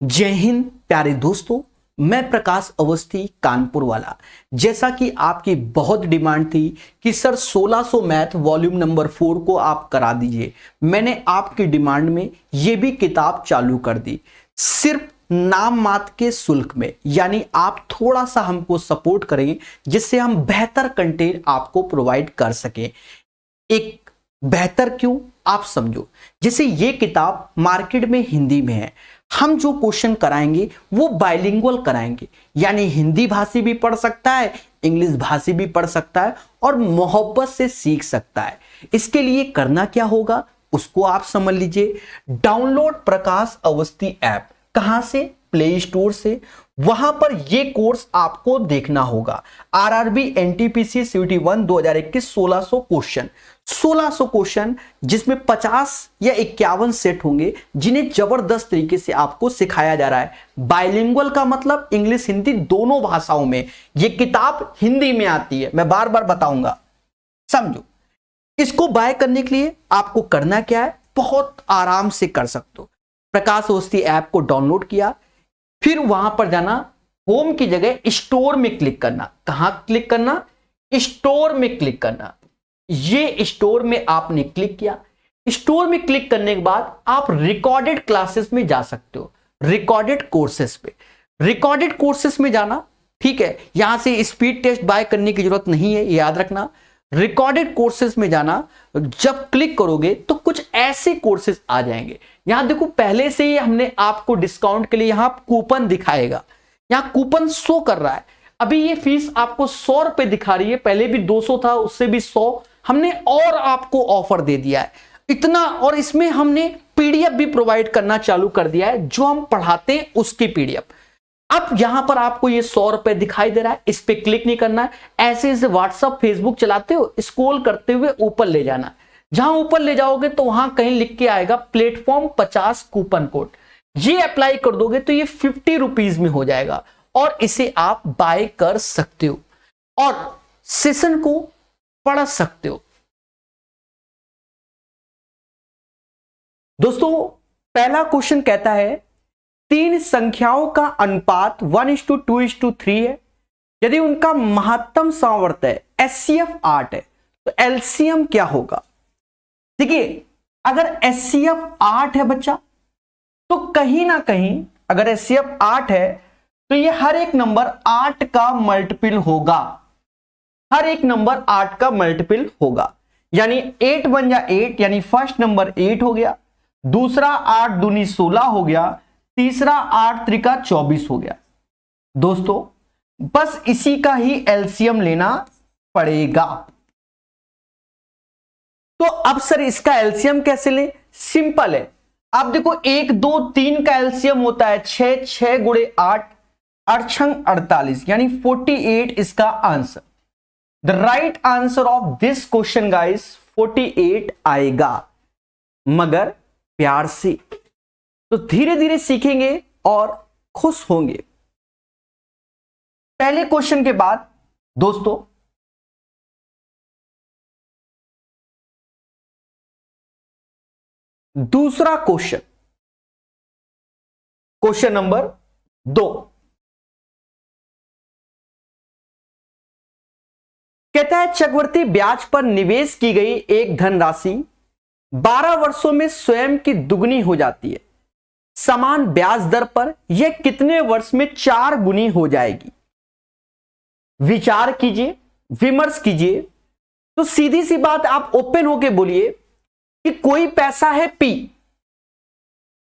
जय हिंद प्यारे दोस्तों। मैं प्रकाश अवस्थी कानपुर वाला। जैसा कि आपकी बहुत डिमांड थी कि सर 1600 मैथ वॉल्यूम नंबर 4 को आप करा दीजिए, मैंने आपकी डिमांड में ये भी किताब चालू कर दी सिर्फ नाम मात्र के शुल्क में। यानी आप थोड़ा सा हमको सपोर्ट करें जिससे हम बेहतर कंटेंट आपको प्रोवाइड कर सकें। एक बेहतर क्यों आप समझो, जैसे ये किताब मार्केट में हिंदी में है, हम जो क्वेश्चन कराएंगे वो बाइलिंगुअल कराएंगे, यानी हिंदी भाषी भी पढ़ सकता है, इंग्लिश भाषी भी पढ़ सकता है और मोहब्बत से सीख सकता है। इसके लिए करना क्या होगा उसको आप समझ लीजिए। डाउनलोड प्रकाश अवस्थी ऐप। कहां से? प्ले स्टोर से। वहां पर ये कोर्स आपको देखना होगा। आरआरबी एनटीपीसी सीयूटी 1 2021 1600 क्वेश्चन जिसमें 50 या 51 सेट होंगे जिन्हें जबरदस्त तरीके से आपको सिखाया जा रहा है। बाइलिंगुअल का मतलब इंग्लिश हिंदी दोनों भाषाओं में। यह किताब हिंदी में आती है, मैं बार बार बताऊंगा, समझो। इसको बाय करने के लिए आपको करना क्या है, बहुत आराम से कर सकते हो। प्रकाश अवस्थी ऐप को डाउनलोड किया, फिर वहां पर जाना, होम की जगह स्टोर में क्लिक करना। कहां क्लिक करना? स्टोर में क्लिक करना। ये स्टोर में आपने क्लिक किया। स्टोर में क्लिक करने के बाद आप रिकॉर्डेड क्लासेस में जा सकते हो, रिकॉर्डेड कोर्सेस पे। रिकॉर्डेड कोर्सेस में जाना, ठीक है। यहां से स्पीड टेस्ट बाय करने की जरूरत नहीं है, याद रखना। रिकॉर्डेड कोर्सेस में जाना, जब क्लिक करोगे तो कुछ ऐसे कोर्सेस आ जाएंगे। यहां देखो पहले से ही हमने आपको डिस्काउंट के लिए यहां कूपन दिखाएगा, यहां कूपन शो कर रहा है। अभी ये फीस आपको 100 रुपए दिखा रही है, पहले भी 200 था, उससे भी 100 हमने और आपको ऑफर दे दिया है इतना। और इसमें हमने पीडीएफ भी प्रोवाइड करना चालू कर दिया है, जो हम पढ़ाते हैं उसकी पीडीएफ। अब यहां पर आपको ये 100 रुपए दिखाई दे रहा है, इस पे क्लिक नहीं करना है। ऐसे ऐसे व्हाट्सअप फेसबुक चलाते हो, स्क्रॉल करते हुए ऊपर ले जाना। जहां ऊपर ले जाओगे तो वहां कहीं लिख के आएगा प्लेटफॉर्म 50 कूपन कोड। ये अप्लाई कर दोगे तो ये 50 रुपीज में हो जाएगा और इसे आप बाय कर सकते हो और सेशन को पढ़ सकते हो। दोस्तों पहला क्वेश्चन कहता है 3 संख्याओं का अनुपात 1:2:3 है। यदि उनका महत्तम सामर्थ्य HCF 8 है तो एलसीएम क्या होगा? देखिए, अगर HCF 8 है बच्चा, तो कहीं ना कहीं अगर HCF 8 है तो ये हर एक नंबर 8 का मल्टीपल होगा। हर एक नंबर 8 का मल्टीपल होगा, यानी 8 बन जा 8, यानी फर्स्ट नंबर 8 हो गया, दूसरा 8 दूनी 16 हो गया, तीसरा 8 त्रिका 24 हो गया। दोस्तों बस इसी का ही एलसीएम लेना पड़ेगा। तो अब सर इसका एलसीएम कैसे लें? सिंपल है। आप देखो 1 2 3 का एलसीएम होता है 6, 6 गुणे 8 8 छंग 48, यानी 48 इसका answer. The right answer of this question guys 48 आएगा, मगर प्यार से। तो धीरे धीरे सीखेंगे और खुश होंगे। पहले क्वेश्चन के बाद दोस्तों दूसरा क्वेश्चन, क्वेश्चन नंबर 2 कहता है चक्रवृद्धि ब्याज पर निवेश की गई एक धनराशि 12 वर्षों में स्वयं की दुगनी हो जाती है। समान ब्याज दर पर यह कितने वर्ष में 4 गुनी हो जाएगी? विचार कीजिए, विमर्श कीजिए। तो सीधी सी बात, आप ओपन होके बोलिए कि कोई पैसा है P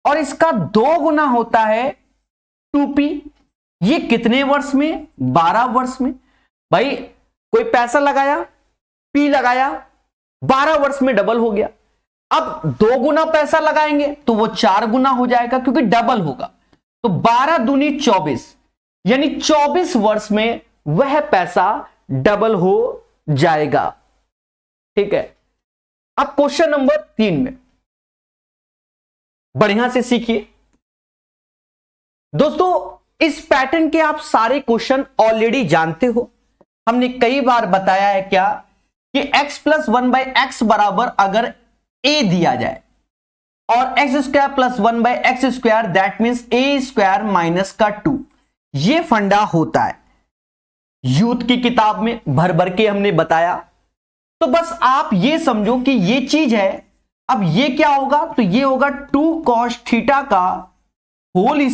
और इसका 2 गुना होता है 2P। ये कितने वर्ष में? 12 वर्ष में। भाई कोई पैसा लगाया, P लगाया, 12 वर्ष में डबल हो गया। अब 2 गुना पैसा लगाएंगे तो वो 4 गुना हो जाएगा क्योंकि डबल होगा। तो 12 दूनी 24, यानी 24 वर्ष में वह पैसा डबल हो जाएगा। ठीक है। अब क्वेश्चन नंबर 3 में बढ़िया से सीखिए दोस्तों। इस पैटर्न के आप सारे क्वेश्चन ऑलरेडी जानते हो, हमने कई बार बताया है क्या कि x + 1/x बराबर अगर a दिया जाए और x square plus 1/x², that means a² minus का 2। ये फंडा होता है, यूथ की किताब में भर भर के हमने बताया। तो बस आप ये समझो कि ये चीज है। अब ये क्या होगा, तो ये होगा 2 cos थीटा का होल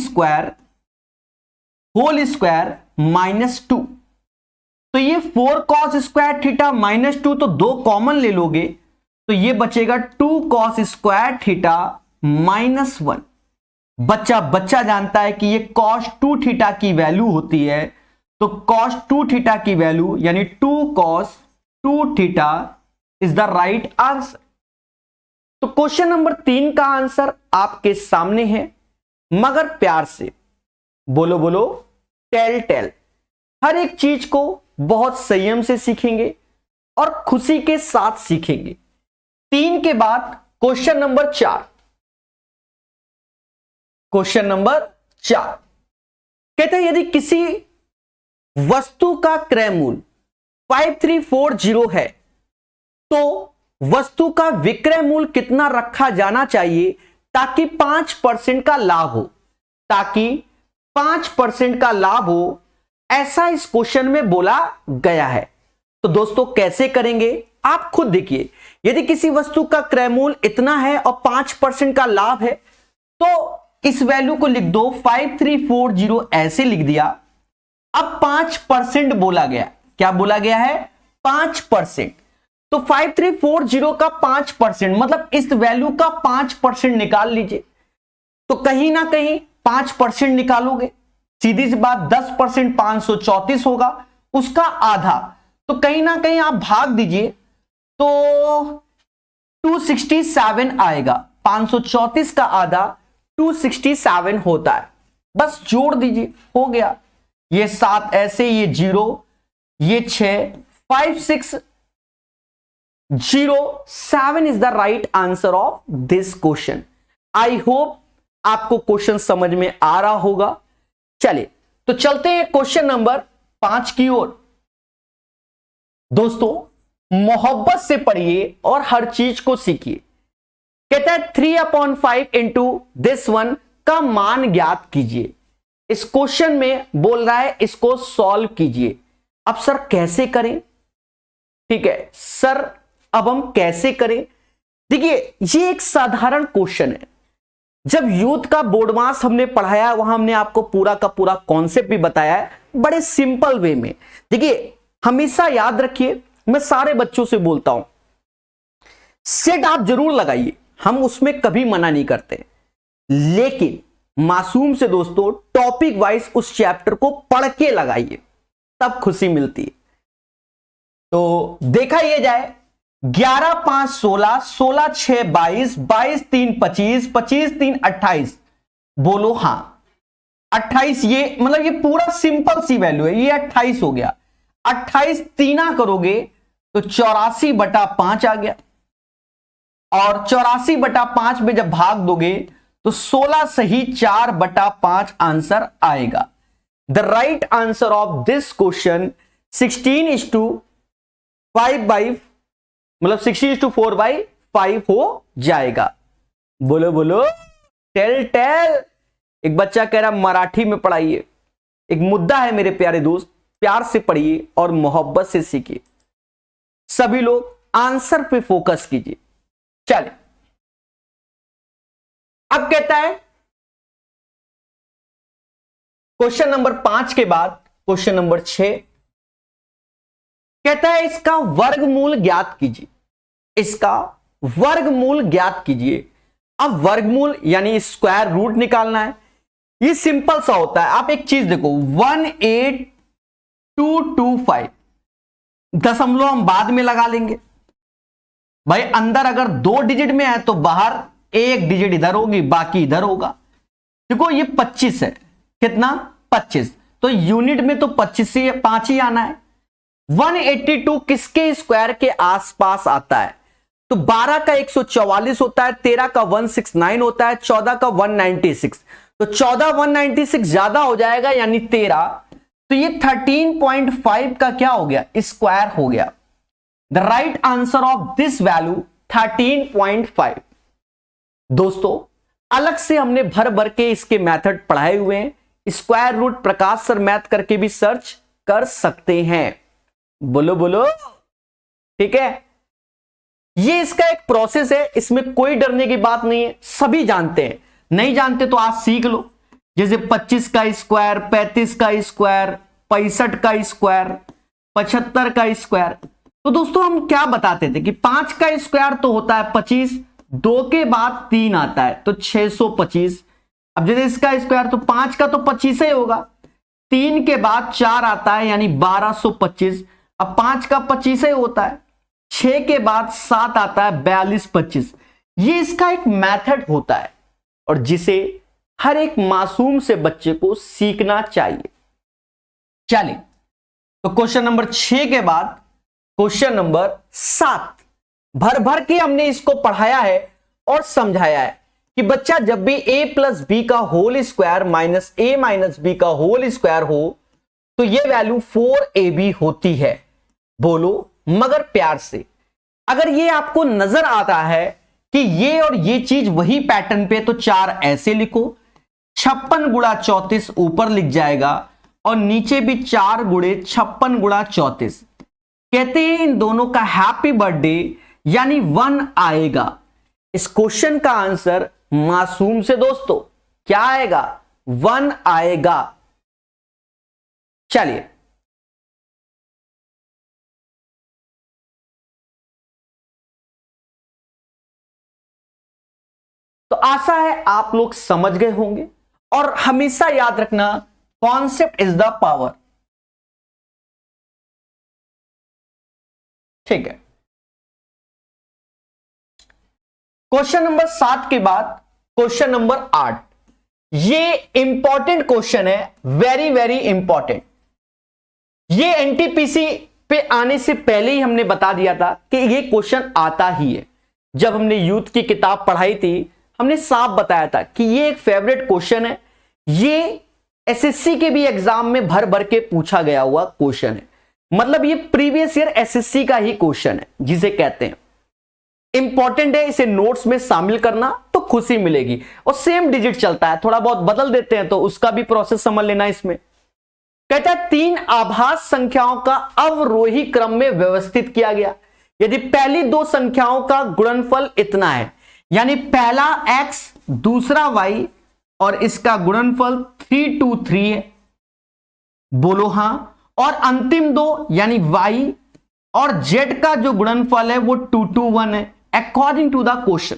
स्क्वायर माइनस 2। तो ये 4 cos स्क्वायर थीटा माइनस 2, तो 2 कॉमन ले लोगे तो ये बचेगा 2 cos स्क्वायर थीटा माइनस 1। बच्चा जानता है कि ये cos 2 थीटा की वैल्यू होती है, तो cos 2 थीटा की वैल्यू यानी 2 cos 2 theta is the right answer. तो क्वेश्चन नंबर 3 का आंसर आपके सामने है, मगर प्यार से बोलो टेल। हर एक चीज को बहुत संयम से सीखेंगे और खुशी के साथ सीखेंगे। 3 के बाद क्वेश्चन नंबर 4। क्वेश्चन नंबर 4 कहते हैं यदि किसी वस्तु का क्रय मूल्य 5340 है तो वस्तु का विक्रय मूल्य कितना रखा जाना चाहिए ताकि 5% का लाभ हो, ताकि 5% का लाभ हो, ऐसा इस क्वेश्चन में बोला गया है। तो दोस्तों कैसे करेंगे आप खुद देखिए। यदि किसी वस्तु का क्रय मूल्य इतना है और 5% का लाभ है तो इस वैल्यू को लिख दो, 5340 ऐसे लिख दिया। अब 5% बोला गया, क्या बोला गया है 5%। तो 5340 का 5% मतलब इस वैल्यू का 5% निकाल लीजिए। तो कहीं ना कहीं 5% निकालोगे, सीधी सी बात 10% 534 होगा, उसका आधा तो कहीं ना कहीं आप भाग दीजिए तो 267 आएगा। 534 का आधा 267 होता है, बस जोड़ दीजिए हो गया। ये 7 ऐसे, ये 0, ये 6, 5 6 0 7 is the right answer of this question. I hope आपको क्वेश्चन समझ में आ रहा होगा। चलिए तो चलते हैं क्वेश्चन नंबर 5 की ओर। दोस्तों मोहब्बत से पढ़िए और हर चीज को सीखिए। कहता है 3/5 इंटू दिस वन का मान ज्ञात कीजिए। इस क्वेश्चन में बोल रहा है इसको सॉल्व कीजिए। अब सर कैसे करें, ठीक है सर अब हम कैसे करें। देखिए ये एक साधारण क्वेश्चन है। जब यूथ का बोर्ड मास हमने पढ़ाया वहां हमने आपको पूरा का पूरा कॉन्सेप्ट भी बताया है बड़े सिंपल वे में। देखिए हमेशा याद रखिए, मैं सारे बच्चों से बोलता हूं सेट आप जरूर लगाइए, हम उसमें कभी मना नहीं करते, लेकिन मासूम से दोस्तों टॉपिक वाइज उस चैप्टर को पढ़ के लगाइए, तब खुशी मिलती है। तो देखा ये जाए 11 5 16, 16 6 22, 22 3 25, 25 3 28, बोलो हां 28। ये मतलब ये पूरा सिंपल सी वैल्यू है, ये 28 हो गया। 28 तीना करोगे तो 84/5 आ गया, और 84/5 में जब भाग दोगे तो 16 सही 4/5 आंसर आएगा। The right answer of this question 16:5 मतलब 16:4/5 हो जाएगा। बोलो टेल। एक बच्चा कह रहा मराठी में पढ़ाइए। एक मुद्दा है मेरे प्यारे दोस्त, प्यार से पढ़िए और मोहब्बत से सीखिए। सभी लोग आंसर पे फोकस कीजिए। चले अब कहता है क्वेश्चन नंबर 5 के बाद क्वेश्चन नंबर 6 कहता है इसका वर्गमूल ज्ञात कीजिए। इसका वर्गमूल ज्ञात कीजिए। अब वर्गमूल यानी स्क्वायर रूट निकालना है। ये सिंपल सा होता है। आप एक चीज देखो 18225 दशमलव हम बाद में लगा लेंगे भाई। अंदर अगर 2 डिजिट में है तो बाहर 1 डिजिट इधर होगी बाकी इधर होगा। देखो ये 25 है, कितना 25, तो यूनिट में तो 5 ही आना है। 182 किसके स्क्वायर के आसपास आता है, तो 12 का 144 होता है, 13 का 169 होता है, 14 का 196, तो 14 196 ज्यादा हो जाएगा यानी 13, तो ये 13.5 का क्या हो गया स्क्वायर हो गया। The right answer of this value 13.5। दोस्तों अलग से हमने भर भर के इसके मेथड पढ़ाए हुए हैं, स्क्वायर रूट प्रकाश सर मैथ करके भी सर्च कर सकते हैं। बोलो बोलो, ठीक है। ये इसका एक प्रोसेस है, इसमें कोई डरने की बात नहीं है, सभी जानते हैं। नहीं जानते तो आज सीख लो। जैसे 25 का स्क्वायर, 35 का स्क्वायर, 65 का स्क्वायर, 75 का स्क्वायर। तो दोस्तों हम क्या बताते थे कि 5 का स्क्वायर तो होता है 25, 2 के बाद 3 आता है तो 625। अब जैसे इसका स्क्वायर तो 5 का तो 25 ही होगा, 3 के बाद 4 आता है यानी 1225। अब 5 का 25 ही होता है, 6 के बाद 7 आता है 4225। ये इसका एक मेथड होता है और जिसे हर एक मासूम से बच्चे को सीखना चाहिए। चलिए तो क्वेश्चन नंबर 6 के बाद क्वेश्चन नंबर 7 भर भर के हमने इसको पढ़ाया है और समझाया है कि बच्चा जब भी a प्लस बी का whole square minus a minus B का होल स्क्वायर हो तो ये वैल्यू 4ab होती है। बोलो मगर प्यार से। अगर ये आपको नजर आता है कि ये और ये चीज वही पैटर्न पे, तो 4 ऐसे लिखो, 56 गुणा 34 ऊपर लिख जाएगा और नीचे भी 4 गुणे 56 गुणा 34। कहते हैं इन दोनों का हैप्पी बर्थडे यानी 1 आएगा। इस क्वेश्चन का आंसर मासूम से दोस्तों क्या आएगा? 1 आएगा। चलिए तो आशा है आप लोग समझ गए होंगे और हमेशा याद रखना कॉन्सेप्ट इज द पावर। ठीक है। क्वेश्चन नंबर 7 के बाद क्वेश्चन नंबर 8, ये इंपॉर्टेंट क्वेश्चन है, वेरी वेरी इंपॉर्टेंट। ये एनटीपीसी पे आने से पहले ही हमने बता दिया था कि ये क्वेश्चन आता ही है। जब हमने यूथ की किताब पढ़ाई थी हमने साफ बताया था कि ये एक फेवरेट क्वेश्चन है, ये एसएससी के भी एग्जाम में भर भर के पूछा गया हुआ क्वेश्चन है। मतलब ये प्रीवियस ईयर एसएससी का ही क्वेश्चन है, जिसे कहते हैं इंपॉर्टेंट है। इसे नोट्स में शामिल करना तो खुशी मिलेगी। और सेम डिजिट चलता है, थोड़ा बहुत बदल देते हैं तो उसका भी प्रोसेस समझ लेना। इसमें कहता है 3 आभास संख्याओं का अवरोही क्रम में व्यवस्थित किया गया। यदि पहली 2 संख्याओं का गुणनफल इतना है, यानी पहला x दूसरा y और इसका गुणनफल 323 है, बोलो हां। और अंतिम 2 यानी y और z का जो गुणनफल है वो 221 है अकॉर्डिंग टू द क्वेश्चन।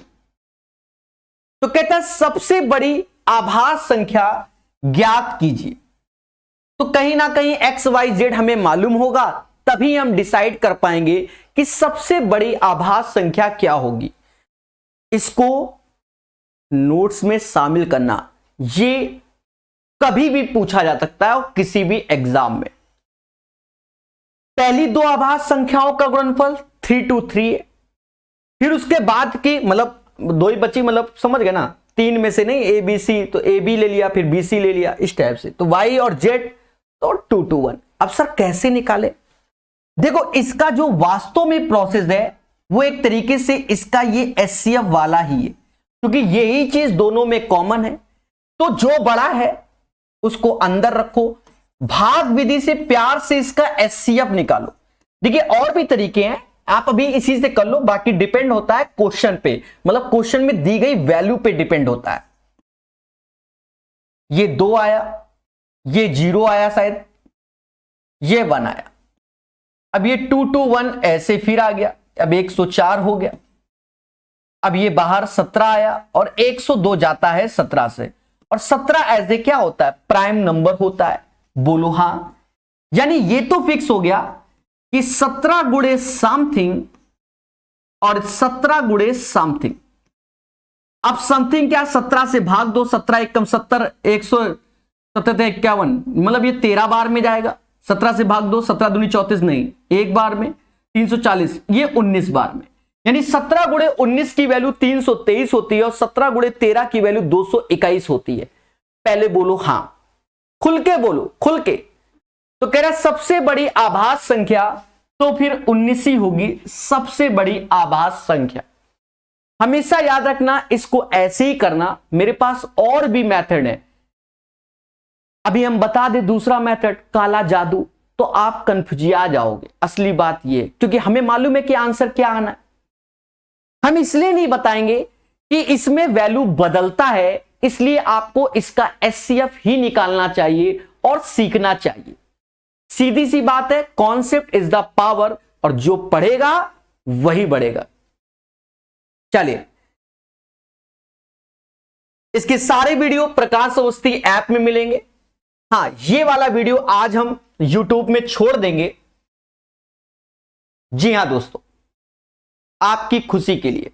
तो कहता है सबसे बड़ी आभास संख्या ज्ञात कीजिए। तो कहीं ना कहीं x y z हमें मालूम होगा, तभी हम डिसाइड कर पाएंगे कि सबसे बड़ी आभास संख्या क्या होगी। इसको नोट्स में शामिल करना, ये कभी भी पूछा जा सकता है किसी भी एग्जाम में। पहली 2 आभास संख्याओं का गुणनफल 323 है। फिर उसके बाद की मतलब 2 ही बची, मतलब समझ गए ना, 3 में से नहीं, ए बी सी, तो ए बी ले लिया फिर बी सी ले लिया, इस टाइप से। तो y और z तो 221। अब सर कैसे निकाले? देखो इसका जो वास्तव में प्रोसेस है वो एक तरीके से इसका ये एचसीएफ वाला ही है, क्योंकि यही चीज दोनों में कॉमन है। तो जो बड़ा है उसको अंदर रखो, भाग विधि से प्यार से इसका एचसीएफ निकालो। देखिए और भी तरीके हैं, आप अभी इसी से कर लो, बाकी डिपेंड होता है क्वेश्चन पे, मतलब क्वेश्चन में दी गई वैल्यू पे डिपेंड होता है। ये 2 आया, ये 0 आया, शायद ये 1 आया। अब ये 221 ऐसे फिर आ गया, अब 104 हो गया। अब ये बाहर 17 आया और 102 जाता है 17 से, और 17 ऐसे क्या होता है? प्राइम नंबर होता है। बोलो हां। यानी ये तो फिक्स हो गया कि 17 गुणे समथिंग और 17 गुणे समथिंग। अब समथिंग क्या? 17 से भाग दो, 17 एकम 70, 151, मतलब ये 13 बार में जाएगा। 17 से भाग दो, 17 दूनी 34 नहीं, एक बार में 340, ये 19 बार में। यानी 17 गुणे 19 की वैल्यू 323 होती है और 17 गुणे 13 की वैल्यू 221 होती है। पहले बोलो हां, खुल के बोलो, खुल के। तो कह रहा है सबसे बड़ी आभास संख्या तो फिर 19 ही होगी सबसे बड़ी आभास संख्या। हमेशा याद रखना, इसको ऐसे ही करना। मेरे पास और भी मेथड है, अभी हम बता दें दूसरा मेथड काला जादू, तो आप कंफ्यूजिया जाओगे। असली बात यह, क्योंकि हमें मालूम है कि आंसर क्या आना है। हम इसलिए नहीं बताएंगे कि इसमें वैल्यू बदलता है, इसलिए आपको इसका एचसीएफ ही निकालना चाहिए और सीखना चाहिए। सीधी सी बात है, कॉन्सेप्ट इज द पावर, और जो पढ़ेगा वही बढ़ेगा। चलिए, इसके सारे वीडियो प्रकाश अवस्थी ऐप में मिलेंगे। हां, ये वाला वीडियो आज हम YouTube में छोड़ देंगे। जी हां दोस्तों, आपकी खुशी के लिए।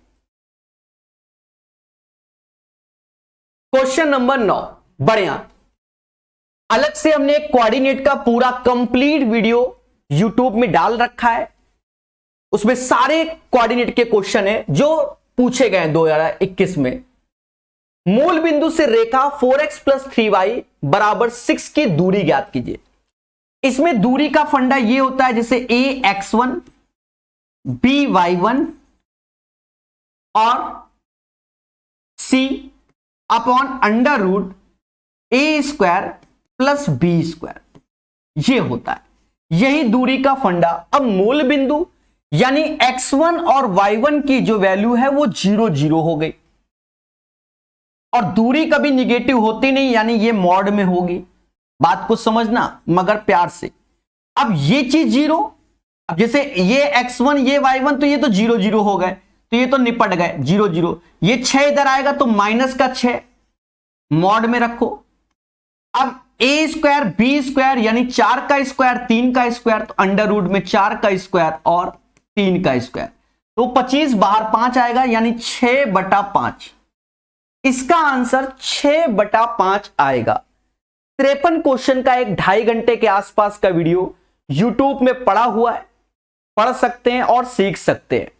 क्वेश्चन नंबर 9, बढ़िया। अलग से हमने कोऑर्डिनेट का पूरा कंप्लीट वीडियो YouTube में डाल रखा है। उसमें सारे कोऑर्डिनेट के क्वेश्चन है जो पूछे गए 2021 में। मूल बिंदु से रेखा 4x + 3y = 6 की दूरी ज्ञात कीजिए। इसमें दूरी का फंडा ये होता है जैसे ax1 by1 और c/√a² + b², ये होता है, यही दूरी का फंडा। अब मूल बिंदु यानी x1 और y1 की जो वैल्यू है वो 0 0 हो गई, और दूरी कभी निगेटिव होती नहीं, यानी ये मॉड में होगी। बात को समझना मगर प्यार से। अब ये चीज 0, अब जैसे ये x1 ये y1, तो ये तो 0 0 हो गए, तो ये तो निपट गए 0 0। ये 6 इधर आएगा तो -6 मॉड में रखो। अब a² b² यानी 4 का स्क्वायर 3 का स्क्वायर, तो अंडर में 4 का स्क्वायर और 3 का स्क्वायर, तो 25 बाहर 5 आएगा, यानी 6/5। इसका आंसर 6/5 आएगा। 53 क्वेश्चन का एक 2.5 घंटे के आसपास का वीडियो YouTube में पड़ा हुआ है, पढ़ सकते हैं और सीख सकते हैं।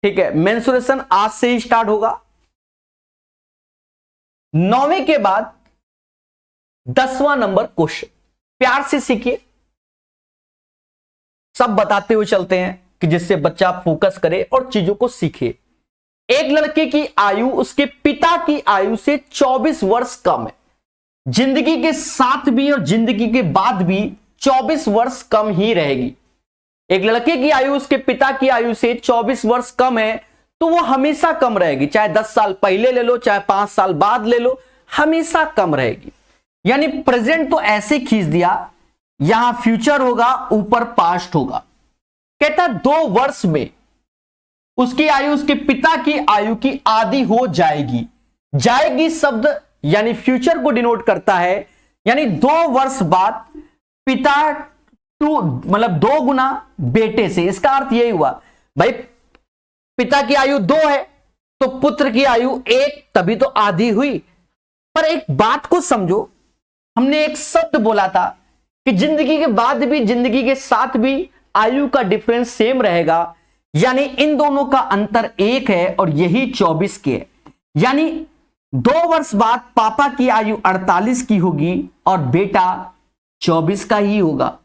ठीक है, मेंसुरेशन आज से ही स्टार्ट होगा। 9वें के बाद 10वां नंबर क्वेश्चन, प्यार से सीखिए, सब बताते हुए चलते हैं कि जिससे बच्चा फोकस करे और चीजों को सीखे। एक लड़के की आयु उसके पिता की आयु से 24 वर्ष कम है। जिंदगी के साथ भी और जिंदगी के बाद भी 24 वर्ष कम ही रहेगी। एक लड़के की आयु उसके पिता की आयु से 24 वर्ष कम है, तो वो हमेशा कम रहेगी, चाहे 10 साल पहले ले लो, चाहे 5 साल बाद ले लो, हमेशा कम रहेगी। यानी प्रेजेंट तो ऐसे खींच दिया, यहां फ्यूचर होगा, ऊपर पास्ट होगा। कहता 2 वर्ष में उसकी आयु उसके पिता की आयु की आधी हो जाएगी। जाएगी शब्द यानी फ्यूचर को डिनोट करता है, यानी 2 वर्ष बाद पिता मतलब 2 गुना बेटे से। इसका अर्थ यही हुआ भाई, पिता की आयु 2 है तो पुत्र की आयु 1, तभी तो आधी हुई। पर एक बात को समझो, हमने एक शब्द बोला था कि जिंदगी के बाद भी जिंदगी के साथ भी आयु का डिफरेंस सेम रहेगा, यानी इन दोनों का अंतर 1 है और यही 24 के है। यानी 2 वर्ष बाद पापा की आयु 48 की होगी और बेटा 24 का ही होगा।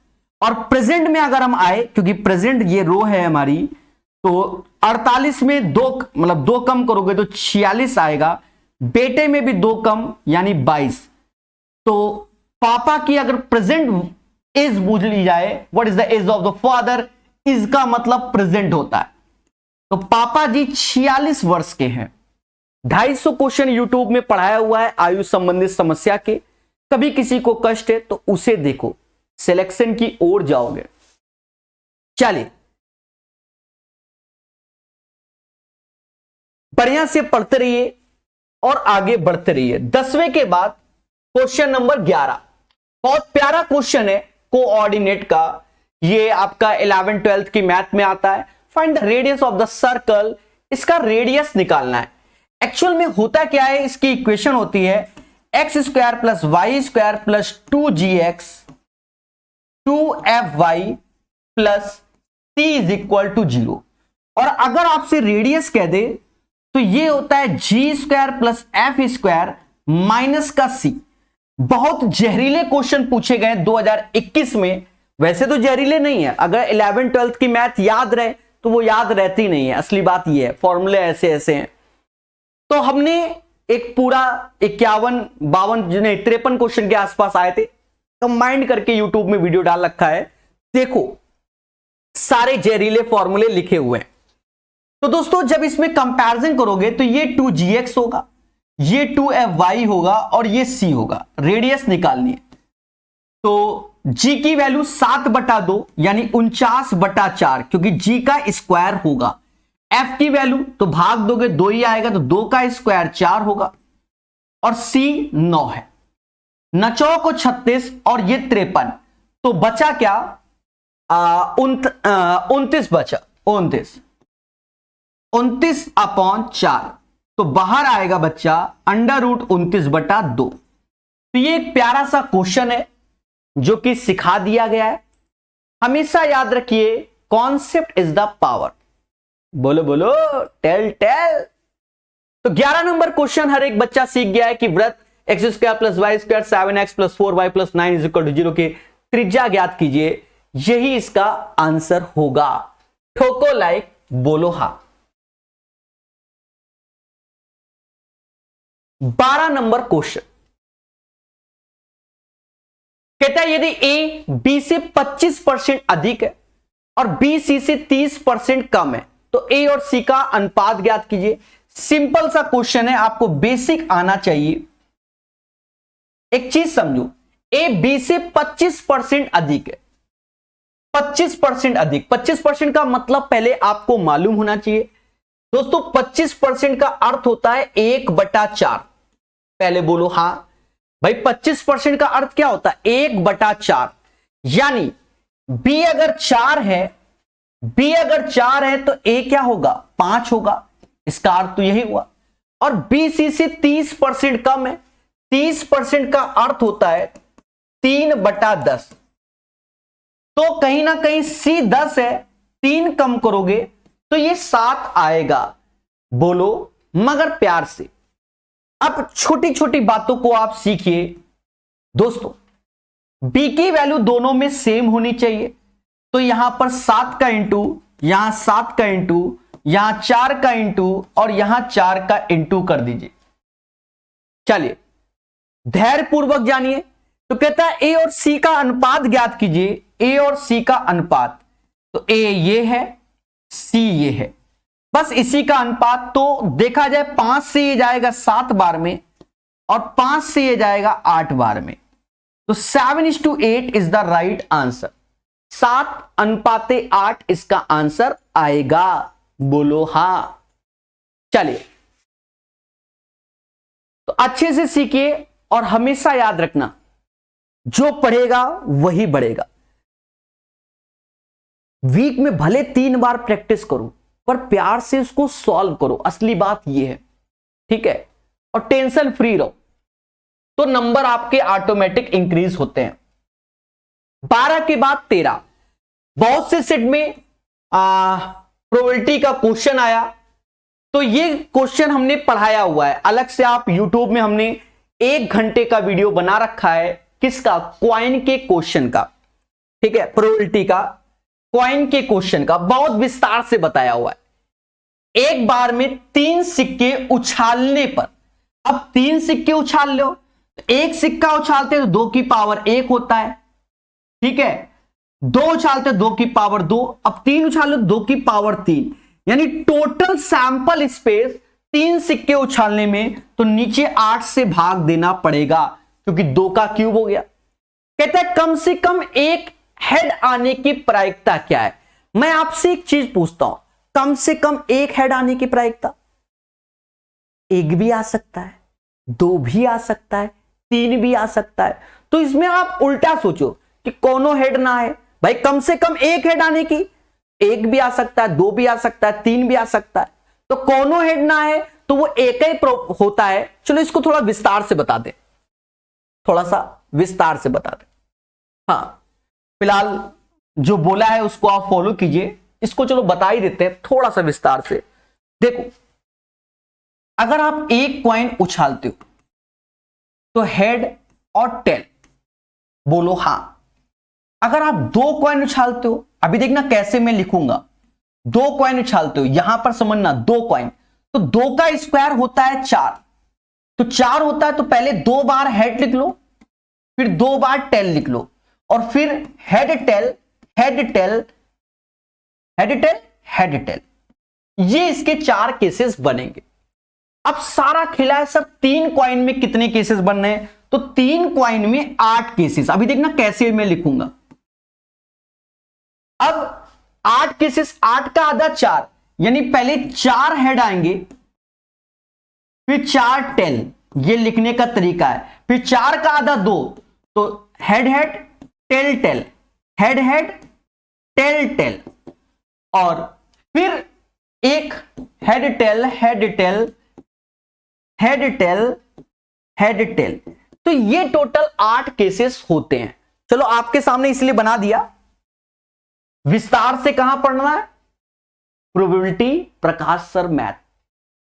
और प्रेजेंट में अगर हम आए, क्योंकि प्रेजेंट ये रो है हमारी, तो 48 में 2 कम करोगे तो 46 आएगा। बेटे में भी 2 कम यानी 22। तो पापा की अगर प्रेजेंट एज पूछ ली जाए, what is the age of the father, इसका मतलब प्रेजेंट होता है। तो पापा जी 46 वर्ष के हैं। 250 क्वेश्चन यूट्यूब में पढ़ाया हुआ है आयु संबंधित समस्या के। कभी किसी को कष्ट है तो उसे देखो, सिलेक्शन की ओर जाओगे। चलिए बढ़िया से पढ़ते रहिए और आगे बढ़ते रहिए। 10वें के बाद क्वेश्चन नंबर 11, बहुत प्यारा क्वेश्चन है कोऑर्डिनेट का। ये आपका 11 12 की मैथ में आता है। Find the radius of the circle, इसका रेडियस निकालना है। एक्चुअल में होता क्या है, इसकी इक्वेशन होती है x² + y² + 2gx 2fy + c = 0। और अगर आपसे रेडियस कह दे तो ये होता है g² + f² माइनस का c। बहुत जहरीले क्वेश्चन पूछे गए 2021 में। वैसे तो जहरीले नहीं है, अगर 11 12 की मैथ याद रहे तो वो याद रहती नहीं है। असली बात ये है, फॉर्मूले ऐसे ऐसे हैं। तो हमने एक पूरा 51 52 53 क्वेश्चन के आसपास आए थे, कंबाइंड करके यूट्यूब में वीडियो डाल रखा है, देखो सारे जहरीले फॉर्मूले लिखे हुए हैं। तो दोस्तों जब इसमें कंपैरिजन करोगे तो ये 2gx होगा, ये 2fy होगा और ये c होगा, रेडियस निकालनी है। तो g की वैल्यू 7/2 यानी 49/4, क्योंकि g का स्क्वायर होगा। f की वैल्यू तो भाग दोगे 2 ही आएगा, तो 2 का स्क्वायर 4 होगा, और c 9 है। 9 को 36 और ये 53, तो बचा क्या 29 बचा, 29/4, तो बाहर आएगा बच्चा √29/2। तो ये एक प्यारा सा क्वेश्चन है जो कि सिखा दिया गया है। हमेशा याद रखिए कॉन्सेप्ट इज द पावर। बोलो बोलो, टेल टेल। तो 11 नंबर क्वेश्चन हर एक बच्चा सीख गया है कि वृत्त x² + y² 7x + 4y + 9 = 0 के त्रिज्या ज्ञात कीजिए, यही इसका आंसर होगा। ठोको लाइक, बोलो हा। 12 नंबर क्वेश्चन कहता है यदि a b से 25% अधिक है और b c से 30% कम है तो a और c का अनुपात ज्ञात कीजिए। सिंपल सा क्वेश्चन है, आपको बेसिक आना चाहिए। एक चीज समझो, a b से 25% अधिक है, 25% अधिक, 25% का मतलब पहले आपको मालूम होना चाहिए दोस्तों। 25% का अर्थ होता है 1/4। पहले बोलो हां भाई, 25% का अर्थ क्या होता है 1/4, यानी b अगर 4 है, b अगर 4 है तो a क्या होगा 5 होगा, इसका अर्थ तो यही हुआ। और b c से 30% कम है, 30% का अर्थ होता है 3/10। तो कहीं ना कहीं c 10 है, 3 कम करोगे तो ये 7 आएगा। बोलो मगर प्यार से। अब छोटी छोटी बातों को आप सीखिए दोस्तों। b की वैल्यू दोनों में सेम होनी चाहिए, तो यहां पर 7 का इंटू, यहां 7 का इंटू, यहां 4 का इंटू और यहां 4 का इंटू कर दीजिए। चलिए धैर्य पूर्वक जानिए। तो कहता है a और c का अनुपात ज्ञात कीजिए, a और c का अनुपात। तो a ये है, c ये है, बस इसी का अनुपात। तो देखा जाए 5 से ये जाएगा 7 बार में और 5 से ये जाएगा 8 बार में, तो 7:8 इज द राइट आंसर। 7:8 इसका आंसर आएगा। बोलो हां। चलिए तो अच्छे से सीखिए और हमेशा याद रखना, जो पढ़ेगा वही बढ़ेगा। वीक में भले 3 बार प्रैक्टिस करो, पर प्यार से उसको सॉल्व करो, असली बात यह है, ठीक है। और टेंशन फ्री रहो, तो नंबर आपके ऑटोमेटिक इंक्रीज होते हैं। 12 के बाद 13, बहुत से सेट में प्रोबेबिलिटी का क्वेश्चन आया, तो ये क्वेश्चन हमने पढ़ाया हुआ है अलग से। आप यूट्यूब में हमने 1 घंटे का वीडियो बना रखा है, किसका, क्वाइन के क्वेश्चन का, ठीक है, प्रोबेबिलिटी का, क्वाइन के क्वेश्चन का बहुत विस्तार से बताया हुआ है। एक बार में 3 सिक्के उछालने पर, अब 3 सिक्के उछाल लो, एक सिक्का उछालते तो 2 की पावर 1 होता है, ठीक है, 2 उछालते 2 की पावर 2, अब 3 उछालो 2 की पावर 3, यानी टोटल सैंपल स्पेस 3 सिक्के उछालने में तो नीचे 8 से भाग देना पड़ेगा, क्योंकि 2 का क्यूब हो गया। कहता है कम से कम एक हेड आने की प्रायिकता क्या है। मैं आपसे एक चीज पूछता हूं, कम से कम एक हेड आने की प्रायिकता, 1 भी आ सकता है, 2 भी आ सकता है, 3 भी आ सकता है। तो इसमें आप उल्टा सोचो कि कोनो हेड ना है, भाई कम से कम एक हेड आने की, 1 भी आ सकता है, 2 भी आ सकता है, 3 भी आ सकता है। तो कोनो हेड ना है तो वो एक ही होता है। चलो इसको थोड़ा विस्तार से बता दे, थोड़ा सा विस्तार से बता दे। हाँ फिलहाल जो बोला है उसको आप फॉलो कीजिए, इसको चलो बता ही देते हैं थोड़ा सा विस्तार से। देखो अगर आप एक कॉइन उछालते हो तो हेड और टेल, बोलो हां। अगर आप 2 कॉइन उछालते हो, अभी देखना कैसे मैं लिखूंगा, 2 कॉइन उछालते हो, यहां पर समझना 2 कॉइन, तो 2 का स्क्वायर होता है 4, तो 4 होता है तो पहले 2 बार हेड लिख लो, फिर 2 बार टेल लिख लो, और फिर head tail head tail head tail head tell, ये इसके 4 केसेस बनेंगे। अब सारा खेला है सर 3 कॉइन में कितने केसेस बन रहे हैं, तो 3 कॉइन में 8 केसेस। अभी देखना कैसे मैं लिखूंगा। अब 8 केसेस, 8 का आधा 4, यानी पहले 4 हेड आएंगे, फिर 4 टेल, ये लिखने का तरीका है। फिर 4 का आधा 2, तो head head tail tail, head head tail tail, और फिर एक head tail head tail head tail head tail. तो ये टोटल 8 केसेस होते हैं। चलो आपके सामने इसलिए बना दिया, विस्तार से कहां पढ़ना है, प्रोबेबिलिटी प्रकाश सर मैथ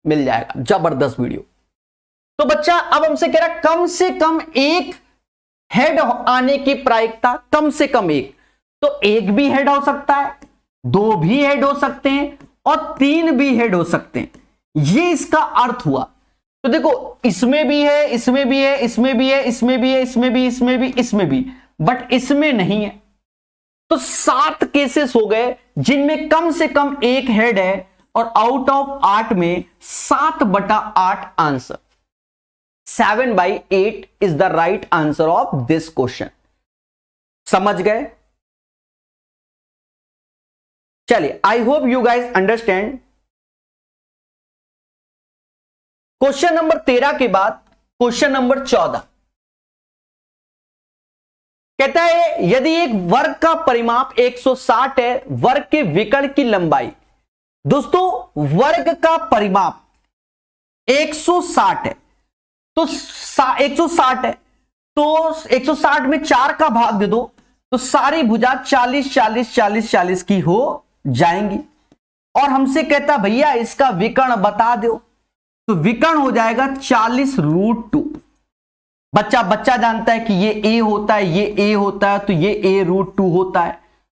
मिल जाएगा, जबरदस्त वीडियो। तो बच्चा अब हमसे कह रहा है कम से कम एक हेड आने की प्रायिकता, कम से कम एक, तो एक भी हेड हो सकता है, 2 भी हेड हो सकते हैं, और 3 भी हेड हो सकते हैं। ये इसका अर्थ हुआ। तो देखो इसमें भी है, इसमें भी है, इसमें भी है, इसमें भी है, इसमें भी, इसमें भी, इसमें भी, बट इसमें नहीं है। तो 7 केसेस हो गए जिनमें कम से कम एक हेड है, और आउट ऑफ 8 में 7/8 answer, 7/8 is the right answer of this question. समझ गए? चलिए, I hope you guys understand. Question number 13 के बाद क्वेश्चन नंबर 14 कहता है यदि एक वर्ग का परिमाप 160 है, वर्ग के विकर्ण की लंबाई, दोस्तों वर्ग का परिमाप 160 है, तो 160 है, तो 160 में 4 का भाग दे दो, तो सारी भुजा 40 40 40 40 की हो जाएंगी। और हमसे कहता भैया इसका विकर्ण बता दो, तो विकर्ण हो जाएगा 40√2। बच्चा जानता है कि ये a होता है, ये a होता है, तो ये a√2 होता है,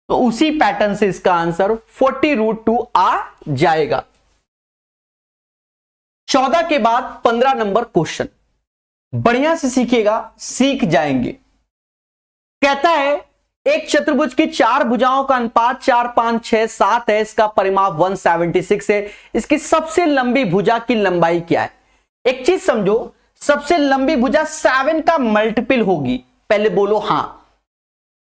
तो उसी पैटर्न से इसका आंसर 40√2 आ जाएगा। 14 के बाद 15 नंबर क्वेश्चन, बढ़िया से सीखिएगा, सीख जाएंगे। कहता है एक चतुर्भुज की 4 भुजाओं का अनुपात 4 5 6 7 है, इसका परिमाप 176 है, इसकी सबसे लंबी भुजा की लंबाई क्या है? एक चीज समझो, सबसे लंबी भुजा 7 का मल्टीपल होगी। पहले बोलो हां,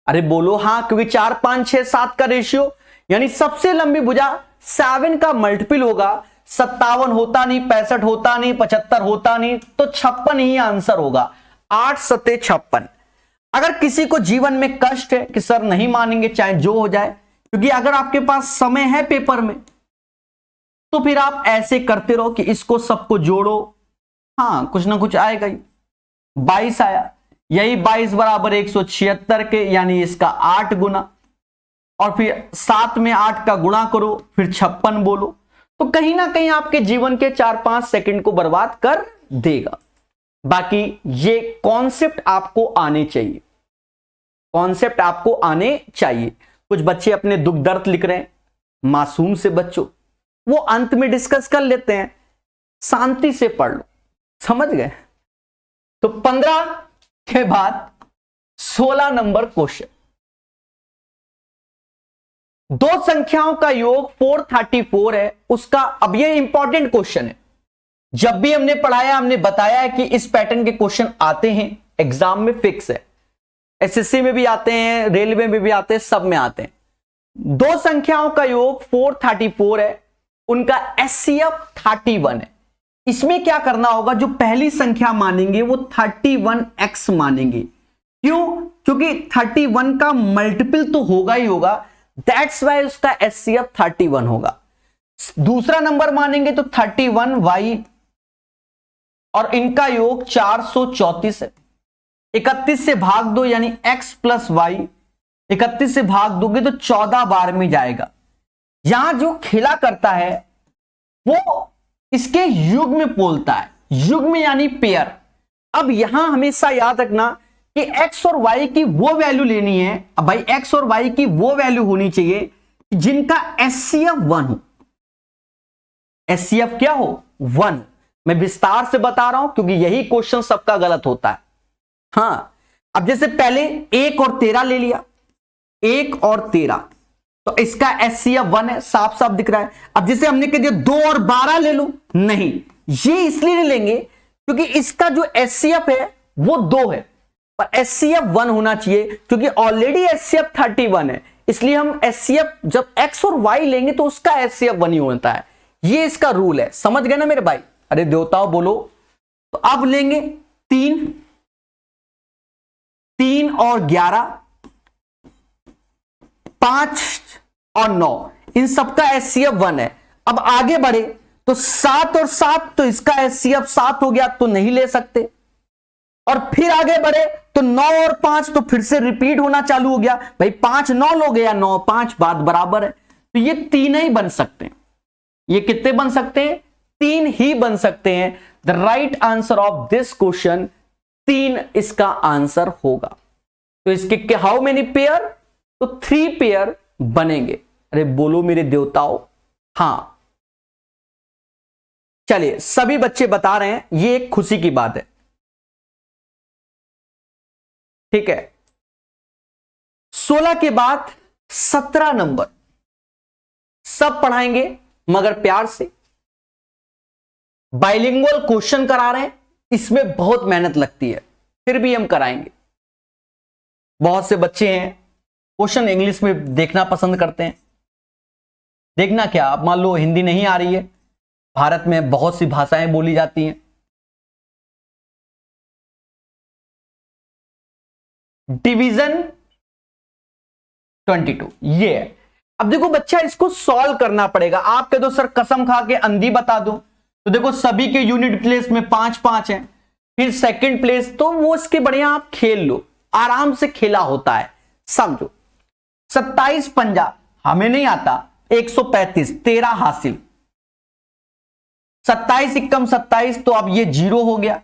अरे बोलो हां, क्योंकि 4 5 6 7 का रेशियो, यानी सबसे लंबी भुजा 7 का मल्टीपल होगा। 57 होता नहीं, 65 होता नहीं, 75 होता नहीं, तो 56 ही आंसर होगा। 8 7 56। अगर किसी को जीवन में कष्ट है कि सर नहीं मानेंगे चाहे जो हो जाए, क्योंकि अगर आपके पास समय है पेपर में, तो फिर आप ऐसे करते रहो कि इसको सबको जोड़ो, हाँ कुछ ना कुछ आएगा ही। 22 आया, यही 22 बराबर 176 के, यानी इसका 8 गुना, और फिर 7 में 8 का गुणा करो, फिर 56 बोलो, तो कहीं ना कहीं आपके जीवन के 4-5 सेकंड को बर्बाद कर देगा। बाकी ये कॉन्सेप्ट आपको आने चाहिए, कॉन्सेप्ट आपको आने चाहिए। कुछ बच्चे अपने दुख दर्द लिख रहे हैं, मासूम से बच्चों, वो अंत में डिस्कस कर लेते हैं, शांति से पढ़ लो, समझ गए? तो 15 के बाद 16 नंबर क्वेश्चन, दो संख्याओं का योग 434 है, उसका, अब ये इंपॉर्टेंट क्वेश्चन है, जब भी हमने पढ़ाया हमने बताया है कि इस पैटर्न के क्वेश्चन आते हैं, एग्जाम में फिक्स है, एसएससी में भी आते हैं, रेलवे में भी आते हैं, सब में आते हैं। दो संख्याओं का योग 434 है, उनका एचसीएफ 31 है। इसमें क्या करना होगा, जो पहली संख्या मानेंगे वो 31x मानेंगे। क्यों? क्योंकि 31 का मल्टीपल तो होगा ही होगा, दैट्स वाई उसका एचसीएफ 31 होगा। दूसरा नंबर मानेंगे तो 31y, और इनका योग 434 है। 31 से भाग दो, यानी x प्लस वाई, 31 से भाग दोगे तो 14 बार में जाएगा। यहां जो खेला करता है वो इसके युग्म में बोलता है, युग्म यानी पेयर। अब यहां हमेशा याद रखना कि x और y की वो वैल्यू लेनी है। अब भाई x और y की वो वैल्यू होनी चाहिए जिनका एचसीएफ 1 हो। एचसीएफ क्या हो? 1। मैं विस्तार से बता रहा हूं क्योंकि यही क्वेश्चन सबका गलत होता है। हां, अब जैसे पहले 1 और 13 ले लिया, 1 और 13, तो इसका एचसीएफ 1 है, साफ साफ दिख रहा है। अब जैसे हमने कह दिया 2 और 12 ले लो, नहीं, ये इसलिए नहीं लेंगे क्योंकि इसका जो एचसीएफ है वो 2 है, पर एचसीएफ 1 होना चाहिए क्योंकि ऑलरेडी एचसीएफ 31 है, इसलिए हम एचसीएफ जब एक्स और वाई लेंगे तो उसका एचसीएफ 1 ही होता है। ये इसका रूल है, समझ गए ना मेरे भाई? अरे देवताओं बोलो। तो अब लेंगे 3 और 11, 5 और 9, इन सबका एचसीएफ 1 है। अब आगे बढ़े तो 7 और 7, तो इसका एचसीएफ 7 हो गया, तो नहीं ले सकते। और फिर आगे बढ़े तो 9 और 5, तो फिर से रिपीट होना चालू हो गया, भाई 5 9 लोगे या 9 5, बात बराबर है। तो ये 3 ही बन सकते हैं। ये कितने बन सकते हैं? 3 ही बन सकते हैं। The right answer of this question 3 इसका आंसर होगा। तो इसके हाउ मेनी पेयर? तो 3 पेयर बनेंगे। अरे बोलो मेरे देवताओं। हां, चलिए सभी बच्चे बता रहे हैं, ये एक खुशी की बात है। ठीक है, 16 के बाद 17 नंबर सब पढ़ाएंगे मगर प्यार से। बाइलिंगुअल क्वेश्चन करा रहे हैं, इसमें बहुत मेहनत लगती है, फिर भी हम कराएंगे। बहुत से बच्चे हैं क्वेश्चन इंग्लिश में देखना पसंद करते हैं। देखना क्या, आप मान लो हिंदी नहीं आ रही है, भारत में बहुत सी भाषाएं बोली जाती हैं। डिवीजन 22 ये है। अब देखो बच्चा, इसको सॉल्व करना पड़ेगा। आप कह दो सर कसम खा के अंधी बता दो, तो देखो सभी के यूनिट प्लेस में 5 5 है, फिर सेकंड प्लेस, तो वो इसके बढ़िया आप खेल लो, आराम से खेला होता है, समझो। 27 पंजा हमें नहीं आता, 135 13 हासिल, 27 इक्कम 27, तो अब ये 0 हो गया,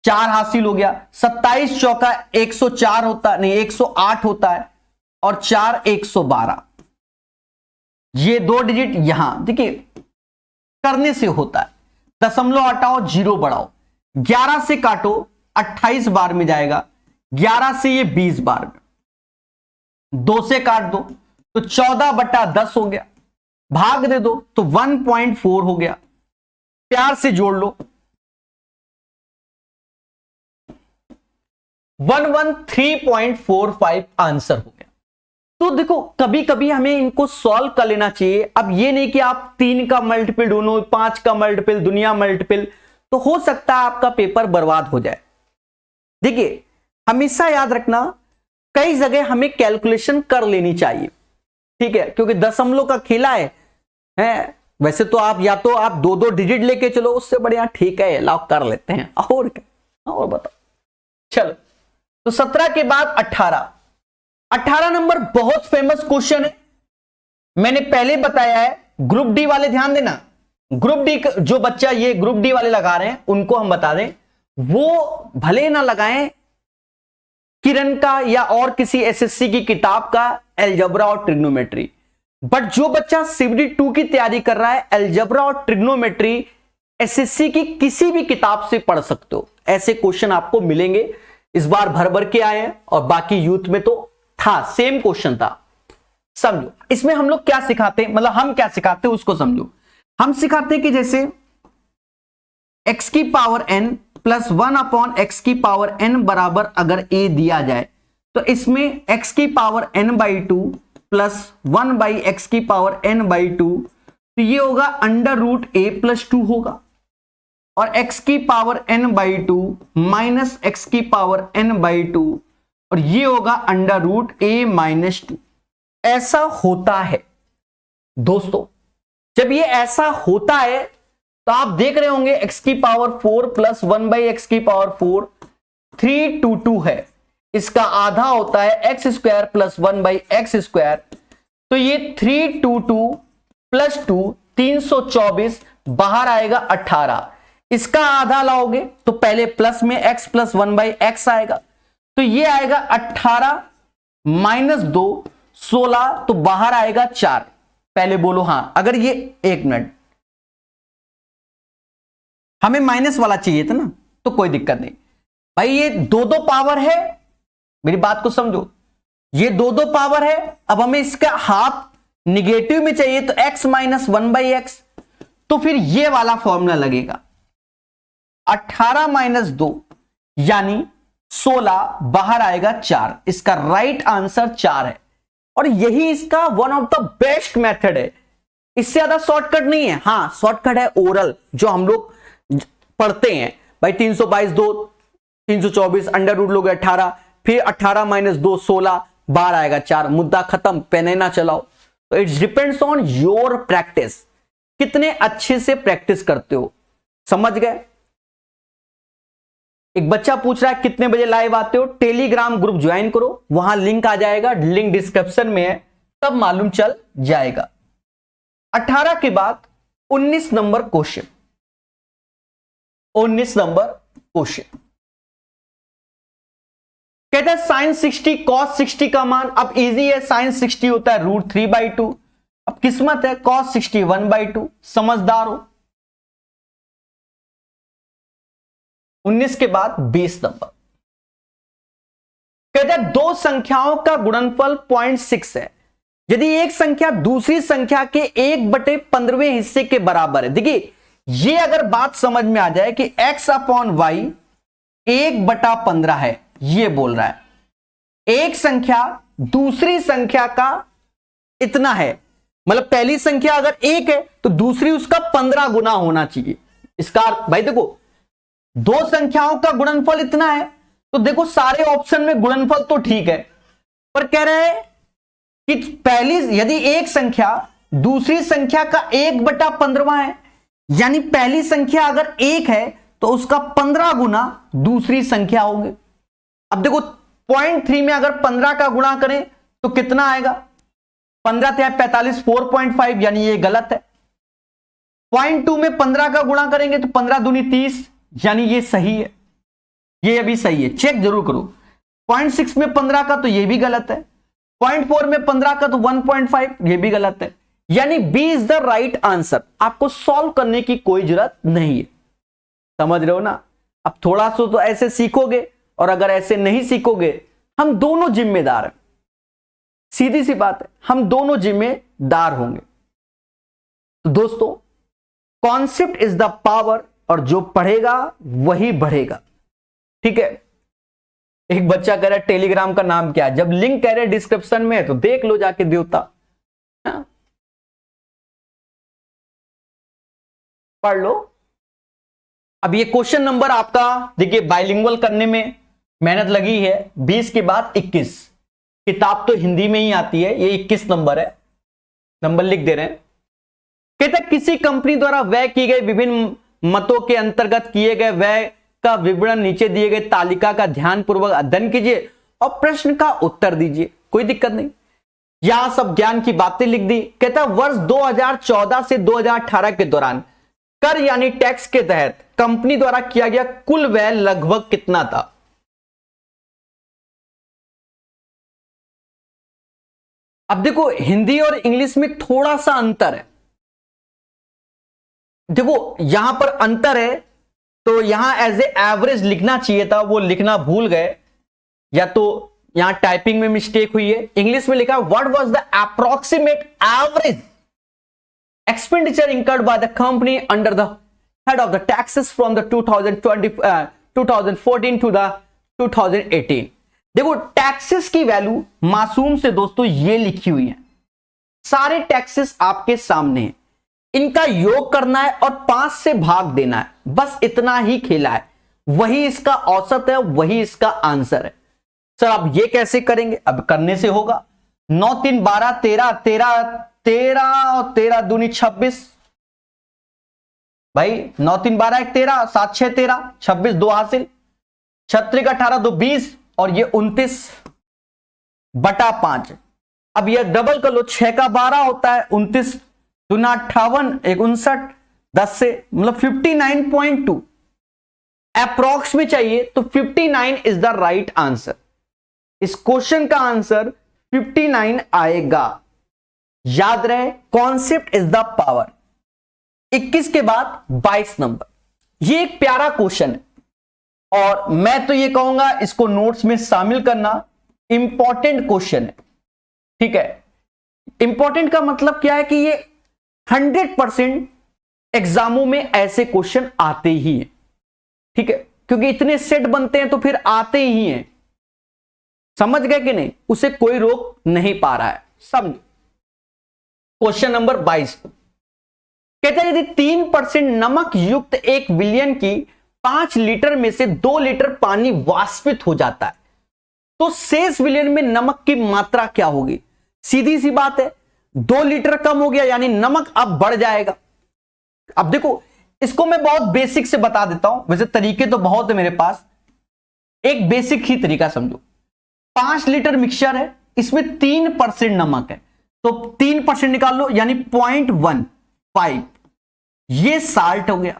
4 हासिल हो गया। 27 चौका 104 होता, नहीं 108 होता है, और 4 112, ये 2 डिजिट यहां देखिए करने से होता है। दशमलव हटाओ, 0 बढ़ाओ, 11 से काटो 28 बार में जाएगा, 11 से ये 20 बार में, 2 से काट दो तो 14/10 हो गया, भाग दे दो तो 1.4 हो गया, प्यार से जोड़ लो 113.45 आंसर हो गया। तो देखो कभी कभी हमें इनको सॉल्व कर लेना चाहिए। अब ये नहीं कि आप 3 का मल्टीपल ढूंढो, 5 का मल्टीपल, दुनिया मल्टीपल, तो हो सकता है आपका पेपर बर्बाद हो जाए। देखिए हमेशा याद रखना, कई जगह हमें कैलकुलेशन कर लेनी चाहिए, ठीक है, क्योंकि दशमलव का खेला है। वैसे तो आप या तो आप 2 डिजिट लेके चलो, उससे बढ़िया ठीक है लॉक कर लेते हैं, और क्या, और बताओ। चलो तो 17 के बाद 18 नंबर बहुत फेमस क्वेश्चन है, मैंने पहले बताया है। ग्रुप डी वाले ध्यान देना, ग्रुप डी जो बच्चा ये ग्रुप डी वाले लगा रहे हैं उनको हम बता दें, वो भले ना लगाएं किरण का या और किसी एसएससी की किताब का अलजेब्रा और ट्रिग्नोमेट्री, बट जो बच्चा सीबीडी 2 की तैयारी कर रहा है, अलजेब्रा और ट्रिग्नोमेट्री एसएससी की किसी भी किताब से पढ़ सकते हो। ऐसे क्वेश्चन आपको मिलेंगे, इस बार भर भर के आए हैं, और बाकी यूथ में तो था, सेम क्वेश्चन था। समझो इसमें हम लोग क्या सिखाते हैं, मतलब हम क्या सिखाते हैं उसको समझो। हम सिखाते हैं कि जैसे x की पावर n प्लस 1/x² बराबर अगर a दिया जाए, तो इसमें x की पावर n/2 प्लस 1/x² तो ये होगा √a+2 होगा, और x की पावर n/2 माइनस x⁻n/2, और ये होगा √a-2। ऐसा होता है दोस्तों। जब ये ऐसा होता है तो आप देख रहे होंगे x⁴ प्लस 1/x⁴ 322 है, इसका आधा होता है x² प्लस 1/x², तो ये 322 प्लस 2 324, बाहर आएगा 18। इसका आधा लाओगे तो पहले प्लस में x प्लस 1/x आएगा, तो ये आएगा 18 माइनस 2 16, तो बाहर आएगा 4। पहले बोलो हां, अगर ये 1 मिनट, हमें माइनस वाला चाहिए था ना, तो कोई दिक्कत नहीं भाई। ये दो दो पावर है, मेरी बात को समझो, ये दो दो पावर है। अब हमें इसका हाफ निगेटिव में चाहिए, तो x माइनस 1/x, तो फिर ये वाला फॉर्मूला लगेगा 18 माइनस 2 यानी 16, बाहर आएगा 4। इसका राइट आंसर 4 है, और यही इसका one of the best method है। इससे ज्यादा शॉर्टकट नहीं है। हाँ, शॉर्टकट है ओरल, जो हम लोग पढ़ते हैं भाई। 322 2 324 अंडर रूट लोगे 18, फिर 18 माइनस 2 16, बाहर आएगा 4, मुद्दा खत्म, पेन ना चलाओ। तो it's depends on your practice, कितने अच्छे से प्रैक्टिस करते हो। समझ गए? एक बच्चा पूछ रहा है कितने बजे लाइव आते हो? टेलीग्राम ग्रुप ज्वाइन करो, वहां लिंक आ जाएगा, लिंक डिस्क्रिप्शन में है, तब मालूम चल जाएगा। 18 के बाद 19 नंबर क्वेश्चन, 19 नंबर क्वेश्चन कहता है साइन 60 कॉस 60 का मान। अब इजी है, साइन 60 होता है √3/2। अब किस्मत है कॉस 60 1/2। समझदार हो। 19 के बाद 20 नंबर कहता है दो संख्याओं का गुणनफल 0.6 है यदि एक संख्या दूसरी संख्या के 1/15वें हिस्से के बराबर है। देखिए, ये अगर बात समझ में आ जाए कि x/y 1/15 है, ये बोल रहा है एक संख्या दूसरी संख्या का इतना है, मतलब पहली संख्या अगर 1 है तो दूसरी उसका 15 गुना होना चाहिए। इसका भाई देखो, दो संख्याओं का गुणनफल इतना है, तो देखो सारे ऑप्शन में गुणनफल तो ठीक है, पर कह रहे हैं कि पहली यदि एक संख्या दूसरी संख्या का 1/15 है, यानी पहली संख्या अगर 1 है तो उसका 15 गुना दूसरी संख्या होगी। अब देखो 0.3 में अगर 15 का गुणा करें तो कितना आएगा? 15 × 45 4.5, यानी ये गलत है। 0.2 में 15 का गुणा करेंगे तो 15 दूनी 30, यानी ये सही है, ये अभी सही है, चेक जरूर करो। 0.6 में 15 का तो ये भी गलत है। 0.4 में 15 का तो 1.5, ये भी गलत है, यानी B is the right answer. आपको सॉल्व करने की कोई जरूरत नहीं है। समझ रहे हो ना? अब थोड़ा सा तो ऐसे सीखोगे, और अगर ऐसे नहीं सीखोगे, हम दोनों जिम्मेदार हैं। सीधी सी बात है, हम दोनों जिम्मेदार होंगे। तो दोस्तों, कॉन्सेप्ट इज द पावर, और जो पढ़ेगा वही बढ़ेगा। ठीक है? एक बच्चा कह रहा है टेलीग्राम का नाम क्या है? जब लिंक कह रहे डिस्क्रिप्शन में है तो देख लो जाके देवता, पढ़ लो। अब ये क्वेश्चन नंबर आपका देखिए, बाइलिंगुअल करने में मेहनत लगी है। 20 के बाद 21, किताब तो हिंदी में ही आती है, ये 21 नंबर है, नंबर लिख दे रहे हैं। कहते हैं किसी कंपनी द्वारा व्यय की गई विभिन्न मतों के अंतर्गत किए गए व्यय का विवरण नीचे दिए गए तालिका का ध्यानपूर्वक अध्ययन कीजिए और प्रश्न का उत्तर दीजिए। कोई दिक्कत नहीं, यहां सब ज्ञान की बातें लिख दी। कहता है वर्ष 2014 से 2018 के दौरान कर यानी टैक्स के तहत कंपनी द्वारा किया गया कुल व्यय लगभग कितना था? अब देखो, हिंदी और इंग्लिश में थोड़ा सा अंतर है। देखो यहां पर अंतर है, तो यहां एज ए एवरेज लिखना चाहिए था, वो लिखना भूल गए, या तो यहां टाइपिंग में मिस्टेक हुई है। इंग्लिश में लिखा what was the approximate average expenditure incurred by the company under the head of the taxes from the 2014 to the 2018। देखो टैक्सेस की वैल्यू मासूम से दोस्तों ये लिखी हुई है, सारे टैक्सेस आपके सामने हैं, इनका योग करना है और 5 से भाग देना है, बस इतना ही खेला है। वही इसका औसत है, वही इसका आंसर है। सर अब ये कैसे करेंगे? अब करने से होगा। 9 3 12 13 13 और 13 दूनी 26 भाई, 9 3 12 1 13 7 6 13 26 2 हासिल, 36 18 2 20 और ये 29/5। अब ये डबल कर लो, 6 का 12 होता है, 29 दूना 58 1 59 10 से, मतलब 59.2 अप्रोक्स में चाहिए, तो 59 इज द राइट आंसर। इस क्वेश्चन का आंसर 59 आएगा। याद रहे, कॉन्सेप्ट इज द पावर। 21 के बाद 22 नंबर, ये एक प्यारा क्वेश्चन है और मैं तो ये कहूंगा इसको नोट्स में शामिल करना। इंपॉर्टेंट क्वेश्चन है, ठीक है। इंपॉर्टेंट का मतलब क्या है कि ये 100% एग्जामों में ऐसे क्वेश्चन आते ही हैं, ठीक है, क्योंकि इतने सेट बनते हैं तो फिर आते ही हैं। समझ गए कि नहीं? उसे कोई रोक नहीं पा रहा है। समझ। क्वेश्चन नंबर 22 कहते हैं यदि 3% नमक युक्त 1 विलियन की 5 लीटर में से 2 लीटर पानी वाष्पित हो जाता है तो शेष विलियन में नमक की मात्रा क्या होगी? सीधी सी बात है, 2 लीटर कम हो गया यानी नमक अब बढ़ जाएगा। अब देखो इसको मैं बहुत बेसिक से बता देता हूं, वैसे तरीके तो बहुत है मेरे पास, एक बेसिक ही तरीका समझो। 5 लीटर मिक्सचर है, इसमें 3% नमक है तो 3% निकाल लो यानी 0.15, ये साल्ट हो गया।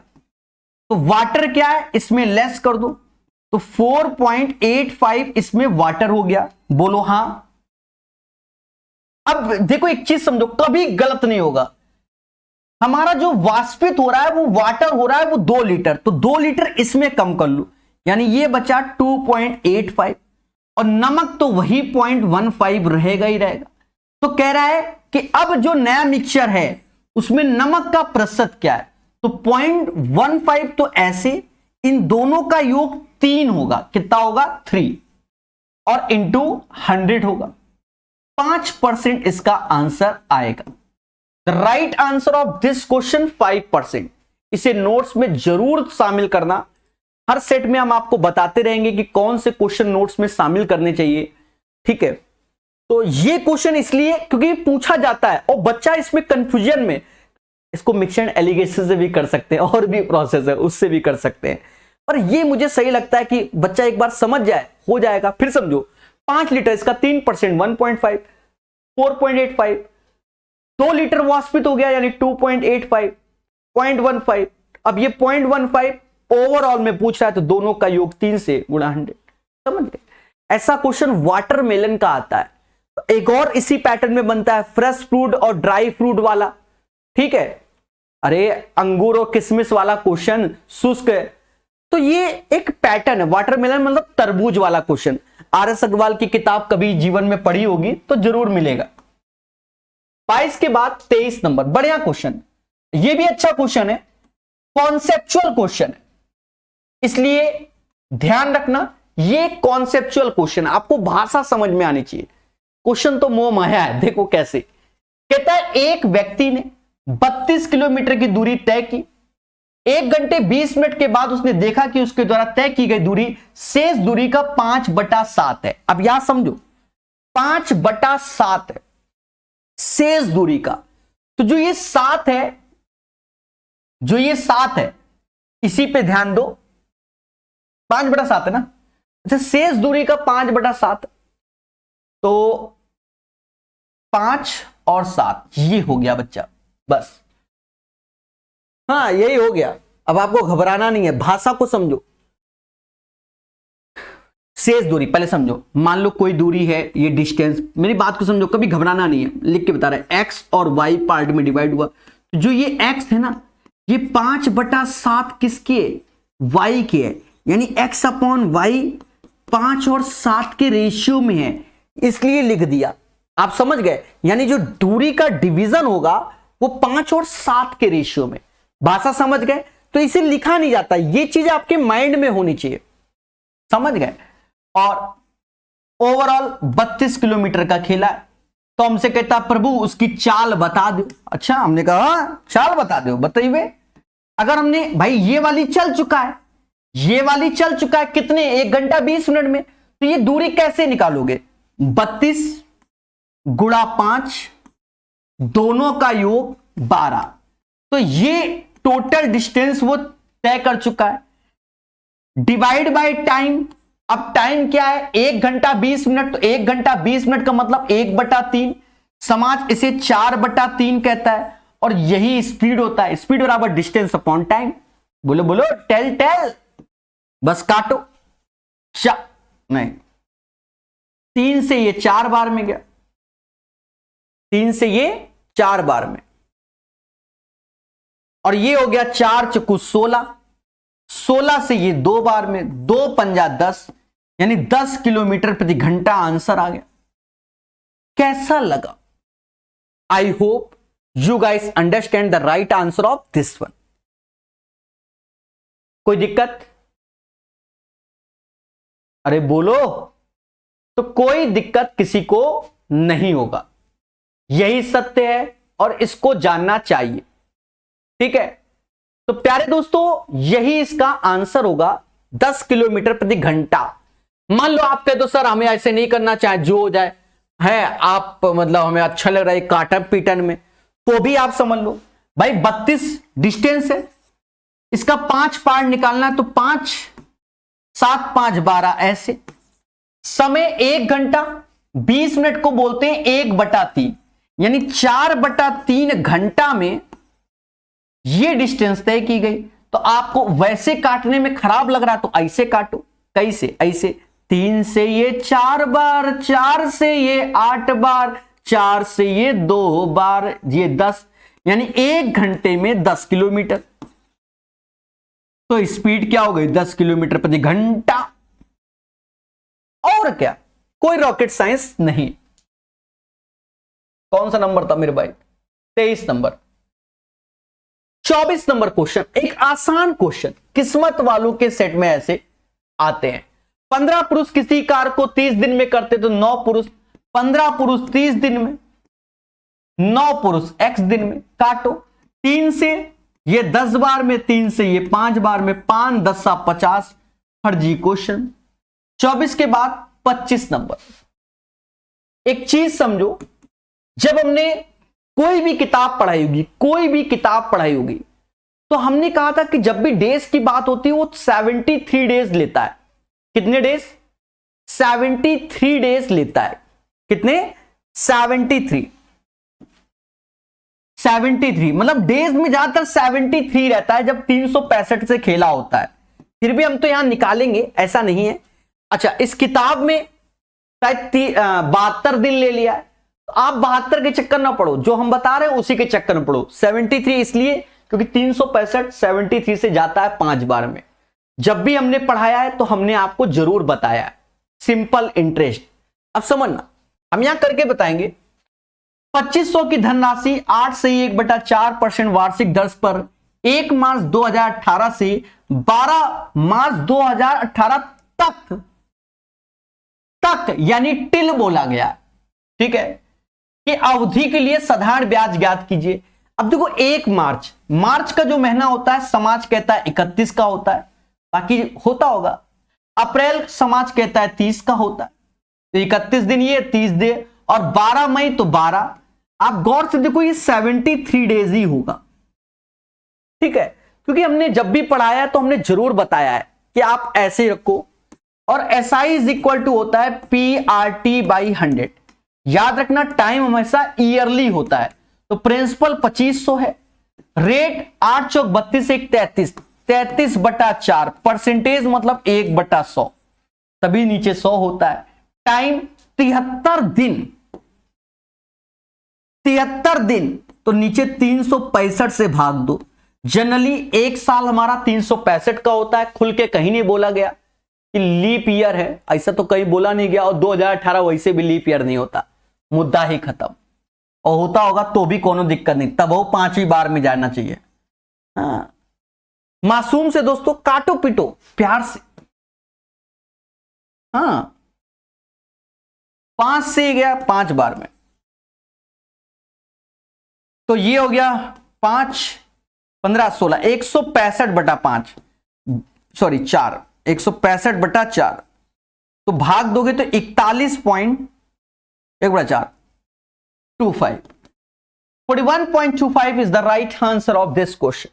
तो वाटर क्या है, इसमें लेस कर दो तो 4.85 इसमें वाटर हो गया। बोलो हां। अब देखो एक चीज समझो, कभी गलत नहीं होगा। हमारा जो वाष्पित हो रहा है वो वाटर हो रहा है वो 2 लीटर, तो 2 लीटर इसमें कम कर लो यानी ये बचा 2.85 और नमक तो वही 0.15 रहेगा ही रहेगा। तो कह रहा है कि अब जो नया मिक्सचर है उसमें नमक का प्रतिशत क्या है, तो 0.15 तो ऐसे इन दोनों का योग 3 होगा, कितना होगा 3 और इंटू 100 होगा, 5% इसका आंसर आएगा। The right answer of this question 5%। इसे नोट्स में जरूर शामिल करना। हर सेट में हम आपको बताते रहेंगे कि कौन से क्वेश्चन नोट्स में शामिल करने चाहिए, ठीक है। तो ये क्वेश्चन इसलिए क्योंकि पूछा जाता है और बच्चा इसमें कंफ्यूजन में, इसको मिक्स एंड एलिगेशन से भी कर सकते हैं और भी प्रोसेस है उससे भी कर सकते हैं, पर ये मुझे सही लगता है कि बच्चा एक बार समझ जाए हो जाएगा। फिर समझो 5 लीटर इसका 3% 1.5, 4.85, 2 लीटर वाष्पित हो गया यानी 2.85, 0.15। अब ये 0.15 ओवरऑल में पूछ रहा है तो दोनों का योग 3 से गुणा 100। समझ गए? ऐसा क्वेश्चन वाटरमेलन का आता है। एक और इसी पैटर्न में बनता है फ्रेश फ्रूट और ड्राई फ्रूट वाला, ठीक है। अरे अंगूर और किशमिश वाला क्वेश्चन शुष्क है, तो ये एक पैटर्न है। वाटरमेलन मतलब तरबूज वाला क्वेश्चन, आर.एस. अग्रवाल की किताब कभी जीवन में पढ़ी होगी तो जरूर मिलेगा। 22 के बाद 23 नंबर, बढ़िया क्वेश्चन, ये भी अच्छा क्वेश्चन है, कॉन्सेप्चुअल क्वेश्चन है, इसलिए ध्यान रखना ये कॉन्सेप्चुअल क्वेश्चन, आपको भाषा समझ में आनी चाहिए। क्वेश्चन तो मोह माया है, देखो कैसे। कहता है एक व्यक्ति ने 32 किलोमीटर की दूरी तय की, 1 घंटे 20 मिनट के बाद उसने देखा कि उसके द्वारा तय की गई दूरी शेष दूरी का 5/7 है। अब यहां समझो 5/7 है शेष दूरी का, तो जो ये 7 है, जो ये 7 है इसी पे ध्यान दो, 5/7 है ना। अच्छा शेष दूरी का 5/7 तो 5 और 7 ये हो गया बच्चा, बस हाँ यही हो गया। अब आपको घबराना नहीं है, भाषा को समझो। शेष दूरी पहले समझो, मान लो कोई दूरी है, ये डिस्टेंस, मेरी बात को समझो, कभी घबराना नहीं है, लिख के बता रहे हैं। एक्स और वाई पार्ट में डिवाइड हुआ, तो जो ये एक्स है ना, ये 5/7 किसके, वाई के है, यानी एक्स अपॉन वाई 5 और 7 के रेशियो में है, इसलिए लिख दिया। आप समझ गए, यानी जो दूरी का डिवीजन होगा वो 5 और 7 के रेशियो में। भाषा समझ गए, तो इसे लिखा नहीं जाता, ये चीज आपके माइंड में होनी चाहिए, समझ गए। और ओवरऑल 32 किलोमीटर का खेला है, तो हमसे कहता प्रभु उसकी चाल बता दो। अच्छा हमने कहा चाल बता दो, बताइए। अगर हमने भाई ये वाली चल चुका है, ये वाली चल चुका है कितने, 1 घंटा 20 मिनट में, तो ये दूरी कैसे निकालोगे, 32 गुणा 5 दोनों का योग 12, तो ये टोटल डिस्टेंस वो तय कर चुका है। डिवाइड बाय टाइम, अब टाइम क्या है, 1 घंटा 20 मिनट, तो 1 घंटा 20 मिनट का मतलब 1/3, समाज इसे 4/3 कहता है, और यही स्पीड होता है, स्पीड बराबर डिस्टेंस अपॉन टाइम। बोलो बोलो, टेल टेल, बस काटो। नहीं, 3 से ये 4 बार में गया, 3 से ये 4 बार में, और ये हो गया 4 × 16, 16 से ये 2 बार में, 2 पंजा 10, यानी 10 किलोमीटर प्रति घंटा आंसर आ गया। कैसा लगा? I hope you guys understand the right answer of this one. कोई दिक्कत? अरे बोलो। तो कोई दिक्कत किसी को नहीं होगा, यही सत्य है और इसको जानना चाहिए। ठीक है, तो प्यारे दोस्तों यही इसका आंसर होगा, 10 किलोमीटर प्रति घंटा। मान लो आप कहे तो सर हमें ऐसे नहीं करना, चाहे जो हो जाए है, आप मतलब हमें अच्छा लग रहा है काटन पीटन में, तो भी आप समझ लो भाई 32 डिस्टेंस है, इसका 5 पार्ट निकालना है, तो 5 7 5 12 ऐसे। समय 1 घंटा 20 मिनट को बोलते हैं 1/3, यानी 4/3 घंटा में ये डिस्टेंस तय की गई। तो आपको वैसे काटने में खराब लग रहा तो ऐसे काटो। कैसे? ऐसे 3 से ये 4 बार, 4 से ये 8 बार, 4 से ये 2 बार, ये 10, यानी 1 घंटे में 10 किलोमीटर। तो स्पीड क्या हो गई? 10 किलोमीटर प्रति घंटा। और क्या, कोई रॉकेट साइंस नहीं। कौन सा नंबर था मेरे भाई? 23 नंबर। 24 नंबर क्वेश्चन, एक आसान क्वेश्चन, किस्मत वालों के सेट में ऐसे आते हैं। 15 पुरुष किसी कार्य को 30 दिन में करते तो 9 पुरुष, 15 पुरुष 30 दिन में, 9 पुरुष x दिन में। काटो, 3 से ये 10 बार में, 3 से ये 5 बार में, 5 10 50। फर्जी क्वेश्चन। 24 के बाद 25 नंबर। एक चीज समझो, जब हमने कोई भी किताब पढ़ाई होगी, कोई भी किताब पढ़ाई होगी, तो हमने कहा था कि जब भी डेज की बात होती है वो 73 डेज लेता है। कितने डेज? 73 डेज लेता है। कितने? 73 मतलब डेज में ज्यादातर 73 रहता है जब 365 से खेला होता है। फिर भी हम तो यहां निकालेंगे, ऐसा नहीं है। अच्छा, इस किताब में शायद 72 दिन ले लिया है, तो आप 72 के चक्कर ना पड़ो, जो हम बता रहे हैं उसी के चक्कर में पड़ो। 73 इसलिए क्योंकि 365 73 से जाता है 5 बार में। जब भी हमने पढ़ाया है तो हमने आपको जरूर बताया है। Simple interest. अब समझना, हम यहां करके बताएंगे। 2500 की धनराशि 8 से 1/4% वार्षिक दर पर 1 मार्च 2018 से 12 मार्च 2018 तक यानी टिल बोला गया। ठीक है, कि अवधि के लिए साधारण ब्याज ज्ञात कीजिए। अब देखो, 1 मार्च का जो महीना होता है समाज कहता है 31 का होता है, बाकी होता होगा। अप्रैल समाज कहता है 30 का होता है, तो 31 दिन ये, 30 दिन, और 12 मई तो 12। आप गौर से देखो, ये 73 डेज ही होगा। ठीक है, क्योंकि हमने जब भी पढ़ाया तो हमने जरूर बताया है कि आप ऐसे रखो। और SI इज इक्वल टू होता है PRT/100। याद रखना, टाइम हमेशा ईयरली होता है। तो प्रिंसिपल 2500 है, रेट 8 चौक 32 1 33, 33/4, परसेंटेज मतलब 1/100, तभी नीचे 100 होता है। टाइम 73 दिन, 73 दिन, तो नीचे 365 से भाग दो। जनरली 1 साल हमारा 365 का होता है, खुल के कहीं नहीं बोला गया कि लीप ईयर है, ऐसा तो कहीं बोला नहीं गया। और 2018 वैसे भी लीप ईयर नहीं होता, मुद्दा ही खत्म। और होता होगा तो भी कोनो दिक्कत नहीं, तब वो 5वीं बार में जाना चाहिए। हाँ, मासूम से दोस्तों काटो पीटो प्यार से। हाँ, 5 से गया 5 बार में, तो ये हो गया 5 15 16, 165/5, सॉरी 4, 165/4, तो भाग दोगे तो 41.1/4 25, 41.25 is the right answer of this question.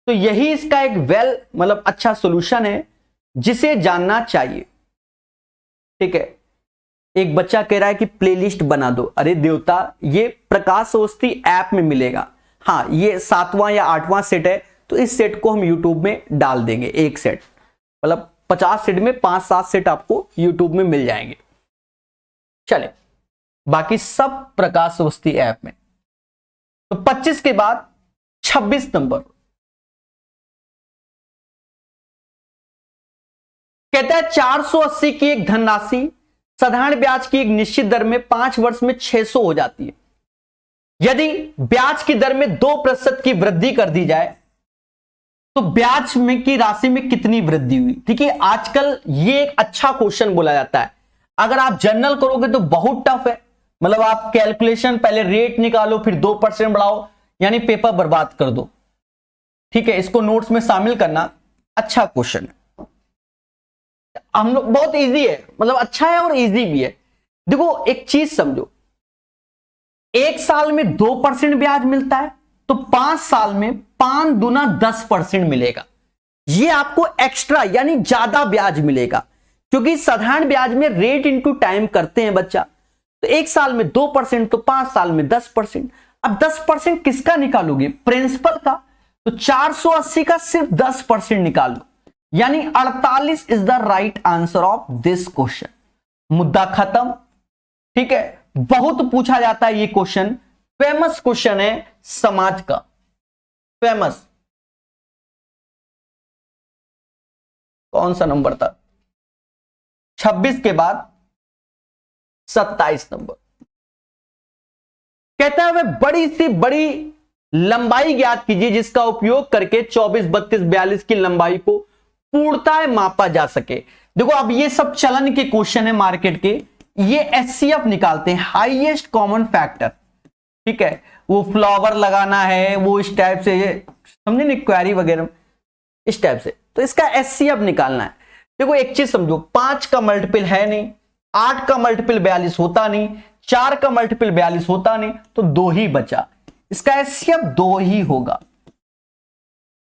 तो यही इसका एक मतलब अच्छा सॉल्यूशन है जिसे जानना चाहिए। ठीक है, एक बच्चा कह रहा है कि प्लेलिस्ट बना दो। अरे देवता, ये प्रकाश अवस्थी ऐप में मिलेगा। हाँ, ये 7वां या 8वां सेट है, तो इस सेट को हम यूट्यूब में डाल देंगे। एक सेट मतलब 50 सेट में 5-7 सेट आपको यूट्यूब में मिल जाएंगे। चले, बाकी सब प्रकाश अवस्थी ऐप में। तो 25 के बाद 26 नंबर, कहता है 480 की एक धनराशि साधारण ब्याज की एक निश्चित दर में 5 वर्ष में 600 हो जाती है। यदि ब्याज की दर में 2% की वृद्धि कर दी जाए तो ब्याज में की राशि में कितनी वृद्धि हुई। ठीक है, आजकल ये एक अच्छा क्वेश्चन बोला जाता है। अगर आप जनरल करोगे तो बहुत टफ है, मतलब आप कैलकुलेशन पहले रेट निकालो फिर 2% बढ़ाओ, यानी पेपर बर्बाद कर दो। ठीक है, इसको नोट्स में शामिल करना। अच्छा क्वेश्चन है, हम लोग बहुत इजी है, मतलब अच्छा है और इजी भी है। देखो एक चीज समझो, एक साल में 2% ब्याज मिलता है तो 5 साल में 5 दूना 10% मिलेगा। ये आपको एक्स्ट्रा यानी ज्यादा ब्याज मिलेगा, क्योंकि साधारण ब्याज में रेट इनटू टाइम करते हैं बच्चा। तो एक साल में 2% तो 5 साल में 10%। अब 10% किसका निकालोगे? प्रिंसिपल का। तो 480 का सिर्फ 10% निकालो, यानी 48 is the right answer of this question. मुद्दा खत्म। ठीक है, बहुत पूछा जाता है ये क्वेश्चन, फेमस क्वेश्चन है समाज का, फेमस। कौन सा नंबर था? 26 के बाद 27 नंबर। कहता है वह बड़ी सी बड़ी लंबाई ज्ञात कीजिए जिसका उपयोग करके 24, 32, 42 की लंबाई को पूर्णतः मापा जा सके। देखो अब ये सब चलन के क्वेश्चन है मार्केट के, ये एचसीएफ निकालते हैं, हाईएस्ट कॉमन फैक्टर। ठीक है, वो फ्लावर लगाना है, वो इस टाइप से, समझे ना, क्वेरी वगैरह इस टाइप से, तो इसका एचसीएफ निकालना है। देखो एक चीज समझो, 5 का मल्टीपल है नहीं, 8 का मल्टीपल 42 होता नहीं, 4 का मल्टीपल 42 होता नहीं, तो 2 ही बचा। इसका एचसीएफ 2 ही होगा।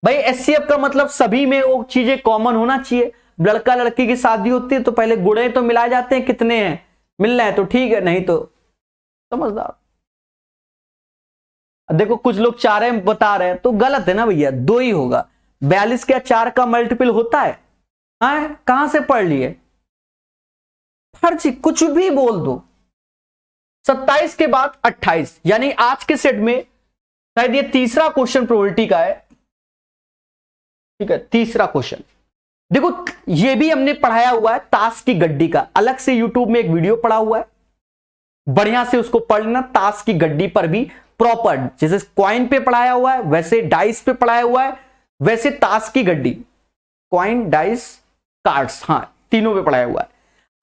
भाई एचसीएफ का मतलब सभी में वो चीजें कॉमन होना चाहिए। लड़का लड़की की शादी होती है तो पहले गुणे तो मिलाए जाते हैं, कितने हैं, मिल रहे हैं तो ठीक है, नहीं तो समझदार। देखो कुछ लोग 4 बता रहे हैं तो गलत है ना भैया, 2 ही होगा। 42 क्या 4 का मल्टीपल होता है? हाँ, कहां से पढ़ लिए? फर्जी कुछ भी बोल दो। 27 के बाद 28, यानी आज के सेट में शायद ये तीसरा क्वेश्चन प्रोबेबिलिटी का है। ठीक है, तीसरा क्वेश्चन। देखो ये भी हमने पढ़ाया हुआ है, ताश की गड्डी का, अलग से यूट्यूब में एक वीडियो पड़ा हुआ है, बढ़िया से उसको पढ़ लेना। ताश की गड्डी पर भी प्रॉपर, जैसे कॉइन पे पढ़ाया हुआ है वैसे डाइस पे पढ़ाया हुआ है, वैसे ताश की गड्डी, कॉइन, डाइस, कार्ड्स, हाँ तीनों पे पढ़ाया हुआ है।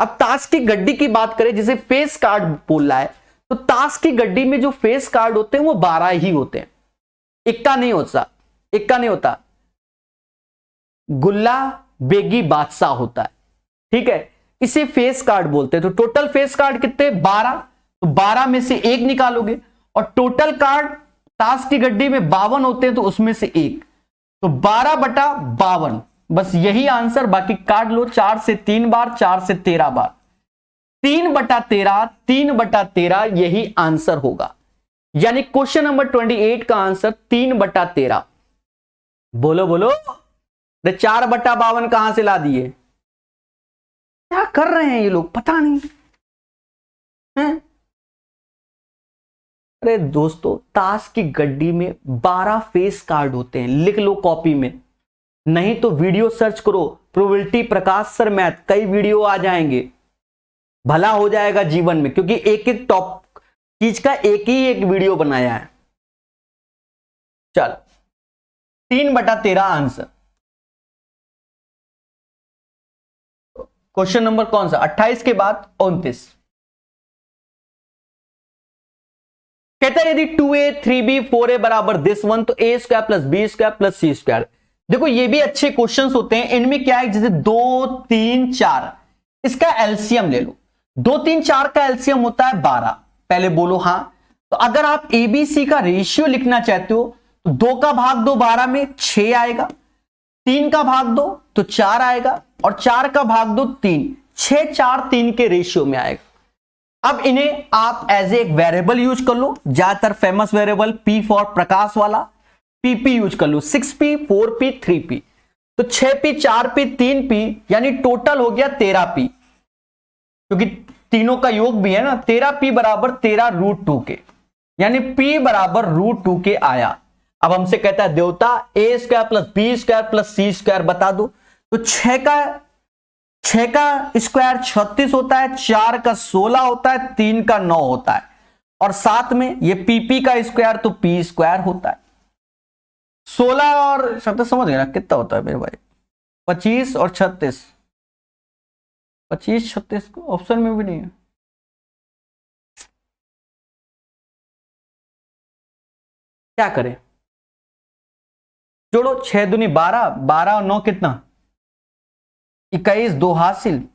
अब ताश की गड्डी की बात करें, जैसे फेस कार्ड बोल रहा है, तो ताश की गड्डी में जो फेस कार्ड होते हैं वो 12 ही होते हैं, इक्का नहीं होता, इक्का नहीं होता, गुल्ला बेगी बादशाह होता है। ठीक है, इसे फेस कार्ड बोलते हैं। तो टोटल फेस कार्ड कितने? 12। तो 12 में से 1 निकालोगे, और टोटल कार्ड ताश की गड्डी में 52 होते हैं, तो उसमें से 1, तो 12/52, बस यही आंसर। बाकी काट लो 4 से 3 बार, 4 से 13 बार, 3/13, 3/13 यही आंसर होगा। यानी क्वेश्चन नंबर 28 का आंसर 3/13। बोलो बोलो, 4/52 कहां से ला दिए? क्या कर रहे हैं ये लोग, पता नहीं है? अरे दोस्तों, ताश की गड्डी में 12 फेस कार्ड होते हैं, लिख लो कॉपी में, नहीं तो वीडियो सर्च करो, प्रोबेबिलिटी प्रकाश सर मैथ, कई वीडियो आ जाएंगे, भला हो जाएगा जीवन में, क्योंकि एक एक टॉप चीज का एक ही एक वीडियो बनाया है। चल 3/13 आंसर। क्वेश्चन नंबर कौन सा? 28 के बाद 29। कहता है यदि 2a 3b 4a बराबर दिस वन, तो a square plus B square plus C square. देखो ये भी अच्छे क्वेश्चंस होते हैं, इनमें क्या है, जैसे 2 3 4, इसका एलसीएम ले लो। 2 3 4 का एलसीएम होता है 12, पहले बोलो हाँ। तो अगर आप एबीसी का रेशियो लिखना चाहते हो तो 2 का भाग दो 12 में 6 आएगा, 3 का भाग दो तो 4 आएगा, और 4 का भाग दो 3, 6 4 3 के रेशियो में आएगा। अब इन्हें आप एज एक वेरिएबल यूज कर लो, ज्यादातर फेमस वेरिएबल P फॉर प्रकाश वाला, PP यूज कर लो, 6P 4P 3P, तो 6P 4P 3P, यानी टोटल हो गया 13P, क्योंकि तीनों का योग भी है ना। 13P बराबर 13√2 के, यानी P बराबर √2 के आया। अब हमसे कहता है देवता a square plus B square plus C square बता दो, तो 6 का 6 का स्क्वायर 36 होता है, 4 का 16 होता है, 3 का 9 होता है, और साथ में ये पीपी का स्क्वायर तो पी स्क्वायर होता है। 16 और 36 समझ गए ना कितना होता है मेरे भाई? 25 और 36, 25 36 ऑप्शन में भी नहीं है। क्या करें? जोड़ो, 6 दूनी 12, 12 और 9 कितना? 21, 2 हासिल,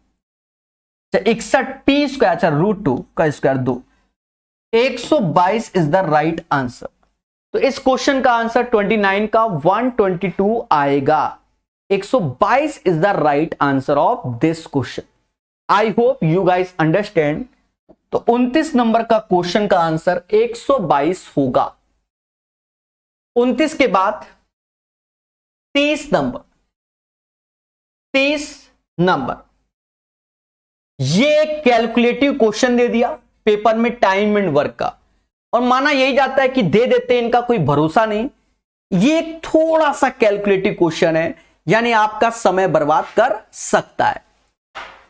61 पी स्क्वायर, अच्छा √2 का square 2, 122 is the right answer. तो इस क्वेश्चन का आंसर 29 का 122 आएगा। 122 is the right answer of this question. I hope you guys understand. तो 29 नंबर का क्वेश्चन का आंसर 122 होगा। 29 के बाद 30 नंबर, 30 नंबर, ये कैलकुलेटिव क्वेश्चन दे दिया पेपर में टाइम एंड वर्क का, और माना यही जाता है कि दे देते हैं, इनका कोई भरोसा नहीं। ये थोड़ा सा कैलकुलेटिव क्वेश्चन है, यानी आपका समय बर्बाद कर सकता है।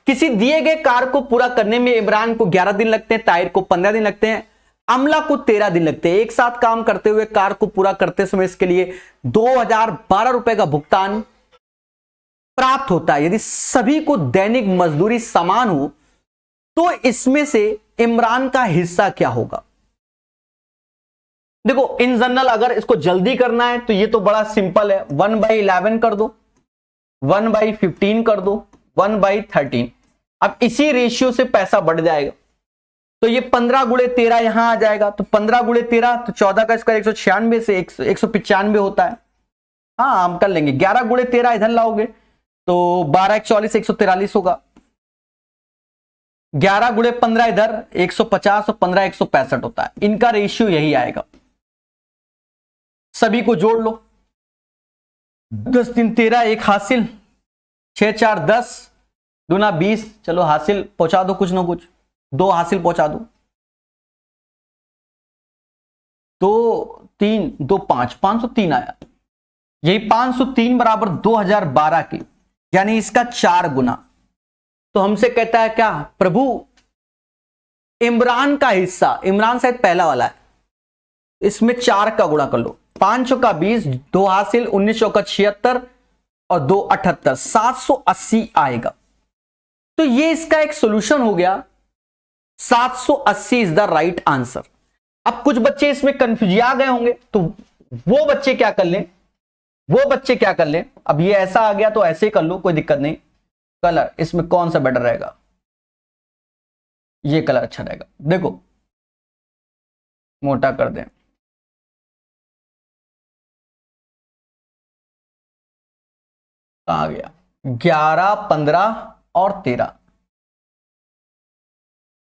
किसी दिए गए कार्य को पूरा करने में इमरान को 11 दिन लगते हैं, ताहिर को 15 दिन लगते हैं, अमला को 13 दिन लगते हैं। एक साथ काम करते हुए कार्य को पूरा करते समय इसके लिए 2012 रुपए का भुगतान प्राप्त होता है। यदि सभी को दैनिक मजदूरी समान हो तो इसमें से इमरान का हिस्सा क्या होगा? देखो इन जनरल अगर इसको जल्दी करना है तो ये तो बड़ा सिंपल है, 1/11 कर दो, 1/15 कर दो, 1/13। अब इसी रेशियो से पैसा बढ़ जाएगा, तो ये 15 गुणे 13 यहां आ जाएगा, तो 15 गुणे 13 तो 14 का स्क्वायर 196 से 195 होता है। हाँ हम कर लेंगे। 11 गुणे 13 इधर लाओगे तो 12 144 143 होगा। 11 गुणे 15 इधर 150 और 15 165 होता है। इनका रेशियो यही आएगा। सभी को जोड़ लो, 10 3 13, एक हासिल, 6 4 10, दूना 20, चलो हासिल पहुंचा दो कुछ ना कुछ, 2 हासिल पहुंचा दो, 2 3 2 5, 503 आया। यही 503 बराबर 2012 के, यानी इसका 4 गुना। तो हमसे कहता है क्या प्रभु इमरान का हिस्सा, इमरान शायद पहला वाला है, इसमें 4 का गुणा कर लो, 5 चौका 20, 2 हासिल, 19 चौका 76 और 2 78, 780 आएगा। तो ये इसका एक सॉल्यूशन हो गया, 780 इज द राइट आंसर। अब कुछ बच्चे इसमें कंफ्यूजिया गए होंगे, तो वो बच्चे क्या कर लें, वो बच्चे क्या कर लें, अब ये ऐसा आ गया तो ऐसे ही कर लो, कोई दिक्कत नहीं। कलर इसमें कौन सा बेटर रहेगा? ये कलर अच्छा रहेगा। देखो मोटा कर दें, आ गया 11 15 और 13,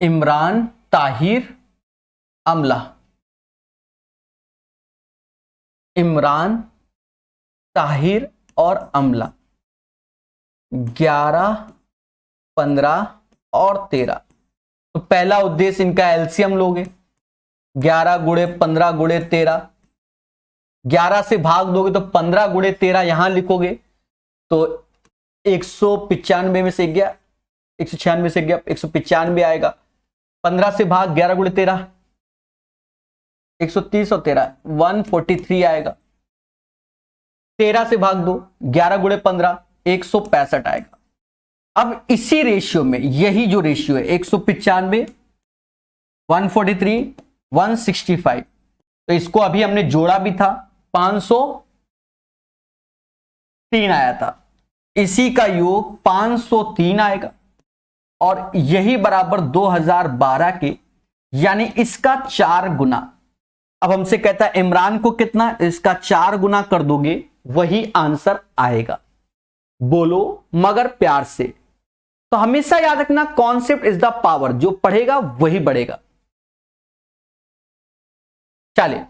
इमरान ताहिर अमला, इमरान ताहिर और अमला, 11 15 और 13। तो पहला उद्देश्य इनका एलसीएम लोगे, 11 गुणे 15 गुणे 13, 11 से भाग दोगे तो 15 गुणे 13 यहां लिखोगे तो 195 में से गया, 196 से गया 195 आएगा। 15 से भाग 11 गुणे 13 130 और 13 143 आएगा। 13 से भाग दो 11 गुणे 15 165 आएगा। अब इसी रेशियो में, यही जो रेशियो है 195 143 165, तो इसको अभी हमने जोड़ा भी था, 503 आया था, इसी का योग 503 आएगा और यही बराबर 2012 के, यानी इसका 4 गुना। अब हमसे कहता है इमरान को कितना, इसका 4 गुना कर दोगे वही आंसर आएगा। बोलो मगर प्यार से। तो हमेशा याद रखना कॉन्सेप्ट इज द पावर, जो पढ़ेगा वही बढ़ेगा। चलिए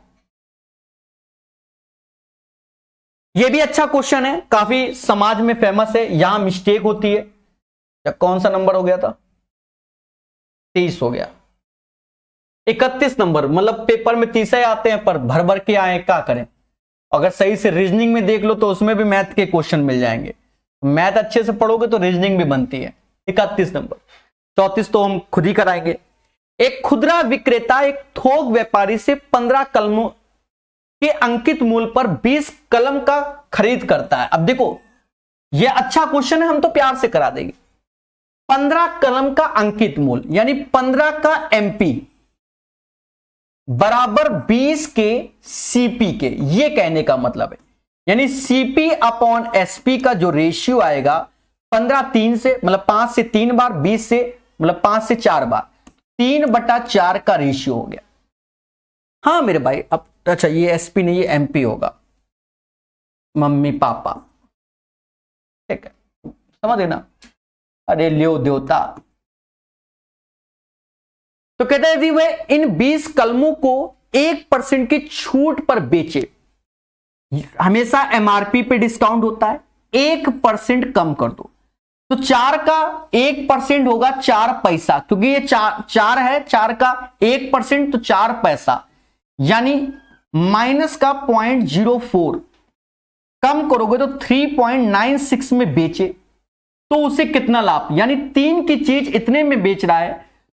यह भी अच्छा क्वेश्चन है, काफी समाज में फेमस है, यहां मिस्टेक होती है। या कौन सा नंबर हो गया था? 30 हो गया। 31 नंबर, मतलब पेपर में 30 ही आते हैं पर भर भर के आए, क्या करें। अगर सही से रीजनिंग में देख लो तो उसमें भी मैथ के क्वेश्चन मिल जाएंगे। मैथ अच्छे से पढ़ोगे तो रीजनिंग भी बनती है। 31 नंबर। 34 तो हम खुद ही कराएंगे। एक खुदरा विक्रेता एक थोक व्यापारी से 15 कलमों के अंकित मूल्य पर 20 कलम का खरीद करता है। अब देखो ये अच्छा क्वेश्चन है, हम तो प्यार से करा देंगे। 15 कलम का अंकित मूल्य यानी 15 का एमपी बराबर 20 के सीपी के, ये कहने का मतलब है। यानी सीपी अपॉन एसपी का जो रेशियो आएगा 15 3 से मतलब 5 से 3 बार, 20 से मतलब 5 से 4 बार, 3/4 का रेशियो हो गया। हाँ मेरे भाई, अब अच्छा ये एसपी नहीं, ये एमपी होगा, मम्मी पापा, ठीक है, समझ गए ना। अरे लियो देवता। तो कहते हैं यदि वह इन 20 कलमों को 1% की छूट पर बेचे, हमेशा एमआरपी पे डिस्काउंट होता है, 1% कम कर दो, तो 4 का 1% होगा 4 पैसा, क्योंकि ये 4 है, 4 का 1% तो 4 पैसा, यानी माइनस का 0.04 कम करोगे तो 3.96 में बेचे तो उसे कितना लाभ, यानी 3 की चीज इतने में बेच रहा है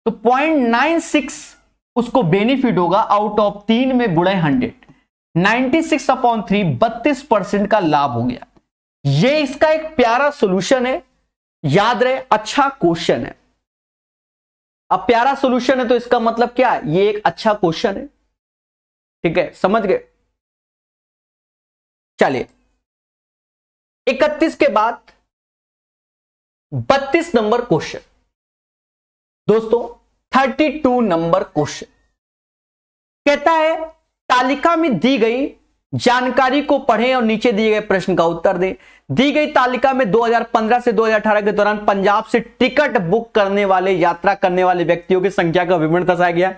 तो 0.96 उसको बेनिफिट होगा आउट ऑफ 3 में गुणे 100, 96/3 32% का लाभ हो गया। ये इसका एक प्यारा सॉल्यूशन है, याद रहे, अच्छा क्वेश्चन है। अब प्यारा सॉल्यूशन है तो इसका मतलब क्या है, ये एक अच्छा क्वेश्चन है, ठीक है, समझ गए। चलिए 31 के बाद 32 नंबर क्वेश्चन दोस्तों, 32 नंबर क्वेश्चन कहता है तालिका में दी गई जानकारी को पढ़ें और नीचे दिए गए प्रश्न का उत्तर दें। दी गई तालिका में 2015 से 2018 के दौरान पंजाब से टिकट बुक करने वाले यात्रा करने वाले व्यक्तियों की संख्या का विवरण दर्शाया गया।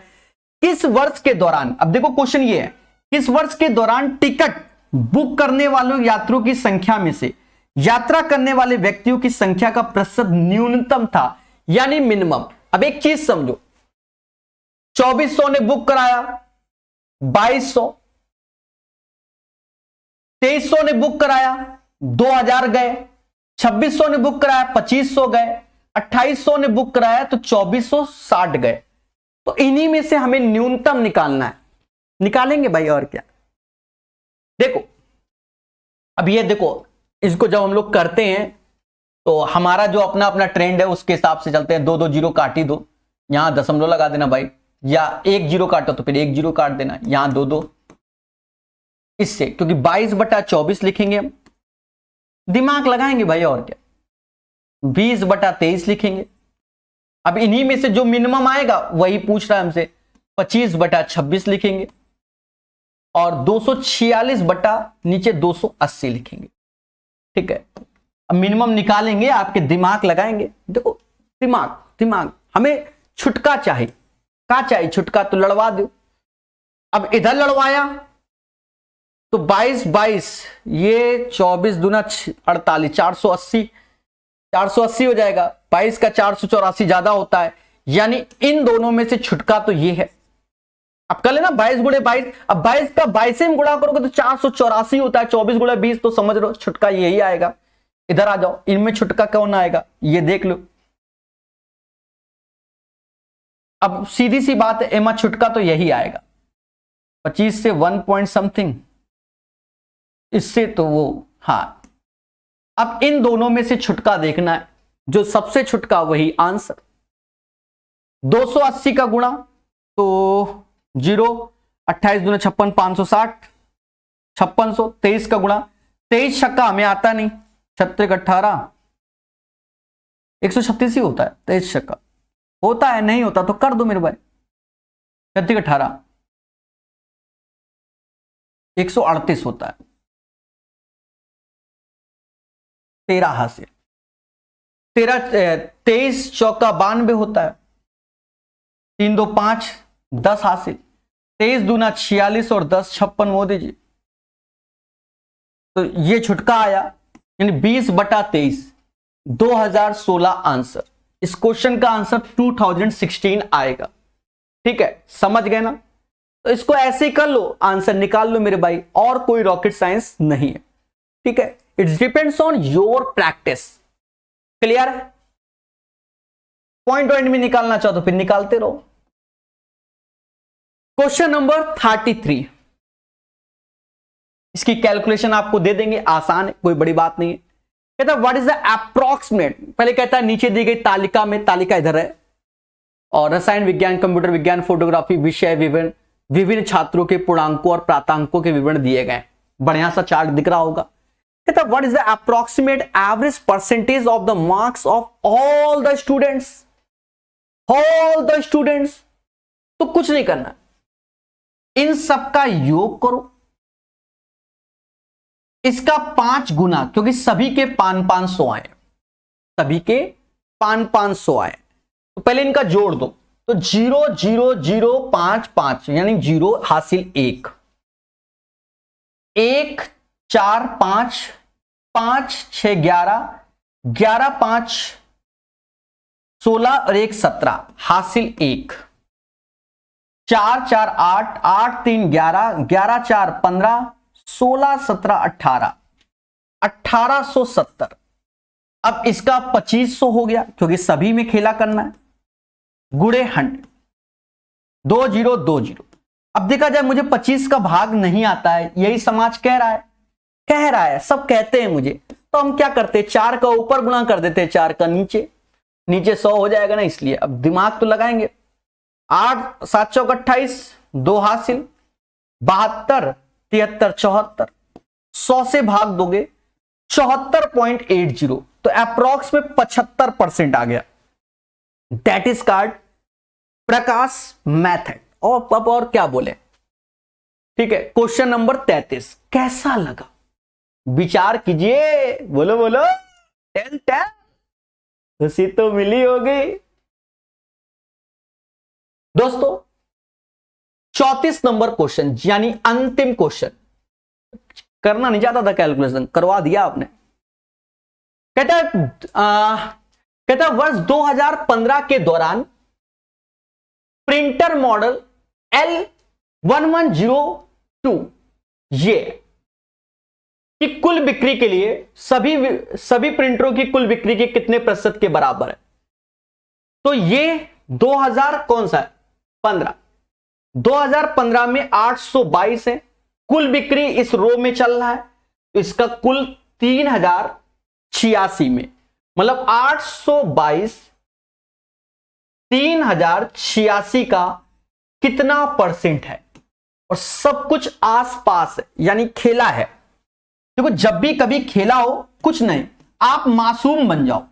किस वर्ष के दौरान, अब देखो क्वेश्चन ये है, किस वर्ष के दौरान टिकट बुक करने वालों यात्रियों की संख्या में से यात्रा करने वाले व्यक्तियों की संख्या का प्रतिशत न्यूनतम था, यानी मिनिमम। अब एक चीज समझो, 2400 ने बुक कराया, 2200, 2300 ने बुक कराया, 2000 गए, 2600 ने बुक कराया, 2500 गए, 2800 ने बुक कराया तो 2460 गए। तो इन्हीं में से हमें न्यूनतम निकालना है, निकालेंगे भाई, और क्या। देखो अब ये देखो, इसको जब हम लोग करते हैं तो हमारा जो अपना अपना ट्रेंड है उसके हिसाब से चलते हैं। 2 जीरो काट ही दो, यहां दशमलव लगा देना भाई, या 1 जीरो काटो तो फिर 1 जीरो काट देना, यहां 2 इससे, क्योंकि 22/24 लिखेंगे हम, दिमाग लगाएंगे भाई, और क्या। 20/23 लिखेंगे। अब इन्हीं में से जो मिनिमम आएगा वही पूछ रहा है हमसे, 25/26 लिखेंगे, और 246 बटा नीचे 280 लिखेंगे, ठीक है। अब मिनिमम निकालेंगे, आपके दिमाग लगाएंगे। देखो दिमाग हमें छुटका चाहिए, का चाहिए छुटका, तो लड़वा दो। अब इधर लड़वाया तो 22 ये 24 दूना 48, 480 हो जाएगा। 22 का 484 ज्यादा होता है, यानी इन दोनों में से छुटका तो ये है। अब कर लेना 22 गुणे 22, अब 22 का 22 से गुणा करोगे तो 484 होता है, 24 गुणे 20 तो समझ लो छुटका यही आएगा। इधर आ जाओ, इनमें छुटका कौन आएगा ये देख लो। अब सीधी सी बात है, एमा छुटका तो यही आएगा, 25 से 1 पॉइंट समथिंग, इससे तो वो, हाँ। अब इन दोनों में से छुटका देखना है, जो सबसे छुटका वही आंसर। 280 का गुणा तो 0, 28 दूना 56, 560, 5600, 23 का गुणा, 23 छक्का हमें आता नहीं, 36 18, 136 ही होता है, 23 छक्का होता है, नहीं होता तो कर दो मेरे भाई, 36 18, 138 होता है, 13 हासिल, 23 चौका 92 होता है, 3 2 5 10 हासिल, 23 दूना 46 और 10 56 वो दीजिए। तो ये छुटका आया, यानी 20/23, 2016 आंसर। इस क्वेश्चन का आंसर 2016 आएगा, ठीक है, समझ गए ना। तो इसको ऐसे ही कर लो, आंसर निकाल लो मेरे भाई, और कोई रॉकेट साइंस नहीं है, ठीक है। It's depends on your practice. Clear है? पॉइंट में निकालना चाहो तो फिर निकालते रहो। क्वेश्चन नंबर 33, इसकी कैलकुलेशन आपको दे देंगे, आसान है, कोई बड़ी बात नहीं है। कहता है व्हाट इज द अप्रोक्सीमेट, पहले कहता है नीचे दी गई तालिका में, तालिका इधर है, और रसायन विज्ञान, कंप्यूटर विज्ञान, फोटोग्राफी विषय विवरण, विभिन्न छात्रों के पूर्णांकों और प्रातांकों के विवरण दिए गए। बढ़िया सा चार्ट दिख रहा होगा। कहता what is the approximate average percentage of the marks of all the students, all the students. तो कुछ नहीं करना, इन सबका योग करो, इसका 5 गुना, क्योंकि सभी के 500 आए, सभी के 500 आए, तो पहले इनका जोड़ दो। तो 0 0 0 5 5 यानी 0 हासिल 1 1 4 5 5 6 11 11 5 16 और 1 17 हासिल 1 4 4 8 8 3 11 11 4 15 16 17 18 1870। अब इसका 2500 हो गया, क्योंकि सभी में खेला करना है, गुणे 100 2 0 2 0। अब देखा जाए मुझे 25 का भाग नहीं आता है, यही समाज कह रहा है, सब कहते हैं मुझे, तो हम क्या करते हैं, 4 का ऊपर गुणा कर देते हैं, 4 का नीचे, नीचे 100 हो जाएगा ना, इसलिए अब दिमाग तो लगाएंगे। 8 7 चौक 28, 2 हासिल 72 73 74, 100 से भाग दोगे 74.80, तो अप्रोक्स में 75% आ गया। That is called Prakash method. और क्या बोले, ठीक है। क्वेश्चन नंबर 33 कैसा लगा, विचार कीजिए, बोलो बोलो, टेल टेल, खुशी तो मिली होगी दोस्तों। 34 नंबर क्वेश्चन यानी अंतिम क्वेश्चन, करना नहीं चाहता था कैलकुलेशन, करवा दिया आपने। कहता वर्ष 2015 के दौरान प्रिंटर मॉडल L1102 ये कि कुल बिक्री के लिए सभी प्रिंटरों की कुल बिक्री के कितने प्रतिशत के बराबर है। तो ये 2000 कौन सा है, 15, 2015 में 822 है, कुल बिक्री इस रो में चल रहा है, तो इसका कुल 3086 में, मतलब 822 3086 का कितना परसेंट है, और सब कुछ आसपास है, यानी खेला है। देखो जब भी कभी खेला हो, कुछ नहीं, आप मासूम बन जाओ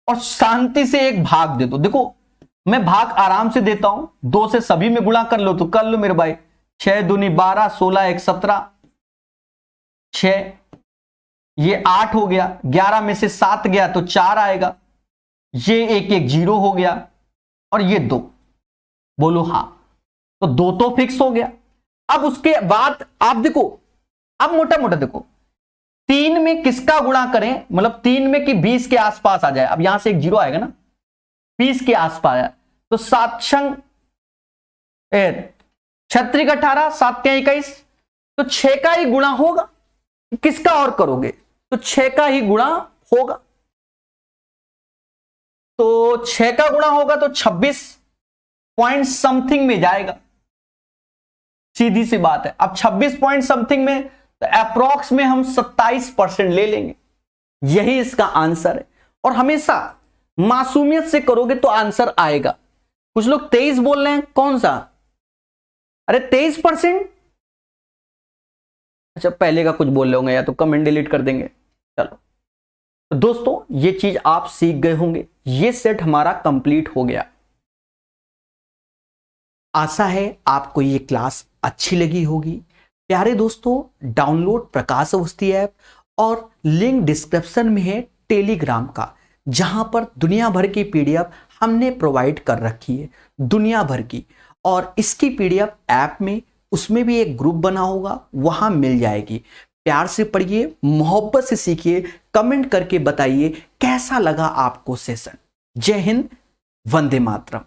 और शांति से एक भाग दे दो। देखो मैं भाग आराम से देता हूं, 2 से सभी में गुणा कर लो तो कर लो मेरे भाई, 6 दूनी 12 16 1 17 6, ये 8 हो गया, 11 में से 7 गया तो 4 आएगा, ये 1 1 0 हो गया, और ये 2, बोलो हाँ, तो 2 तो फिक्स हो गया। अब उसके बाद आप देखो, अब मोटा मोटा देखो, 3 में किसका गुणा करें, मतलब 3 में कि 20 के आसपास आ जाए, अब यहां से एक 0 आएगा ना, 20 के आसपास आया, तो 7 छंग 36 18 7 21, तो 6 का ही गुणा होगा, किसका और करोगे, तो 6 का ही गुणा होगा, तो 6 का गुणा होगा तो 26 पॉइंट समथिंग में जाएगा, सीधी सी बात है। अब 26 पॉइंट समथिंग में, तो अप्रोक्स में हम 27% ले लेंगे, यही इसका आंसर है। और हमेशा मासूमियत से करोगे तो आंसर आएगा। कुछ लोग 23 बोल रहे हैं, कौन सा, अरे 23%, अच्छा पहले का कुछ बोल रहे होंगे, या तो कमेंट डिलीट कर देंगे। चलो तो दोस्तों ये चीज आप सीख गए होंगे, ये सेट हमारा कंप्लीट हो गया। आशा है आपको ये क्लास अच्छी लगी होगी। प्यारे दोस्तों, डाउनलोड प्रकाश अवस्थी ऐप, और लिंक डिस्क्रिप्शन में है टेलीग्राम का, जहां पर दुनिया भर की पीडीएफ हमने प्रोवाइड कर रखी है, दुनिया भर की। और इसकी पीडीएफ ऐप में, उसमें भी एक ग्रुप बना होगा, वहां मिल जाएगी। प्यार से पढ़िए, मोहब्बत से सीखिए, कमेंट करके बताइए कैसा लगा आपको सेशन। जय हिंद, वंदे मातरम।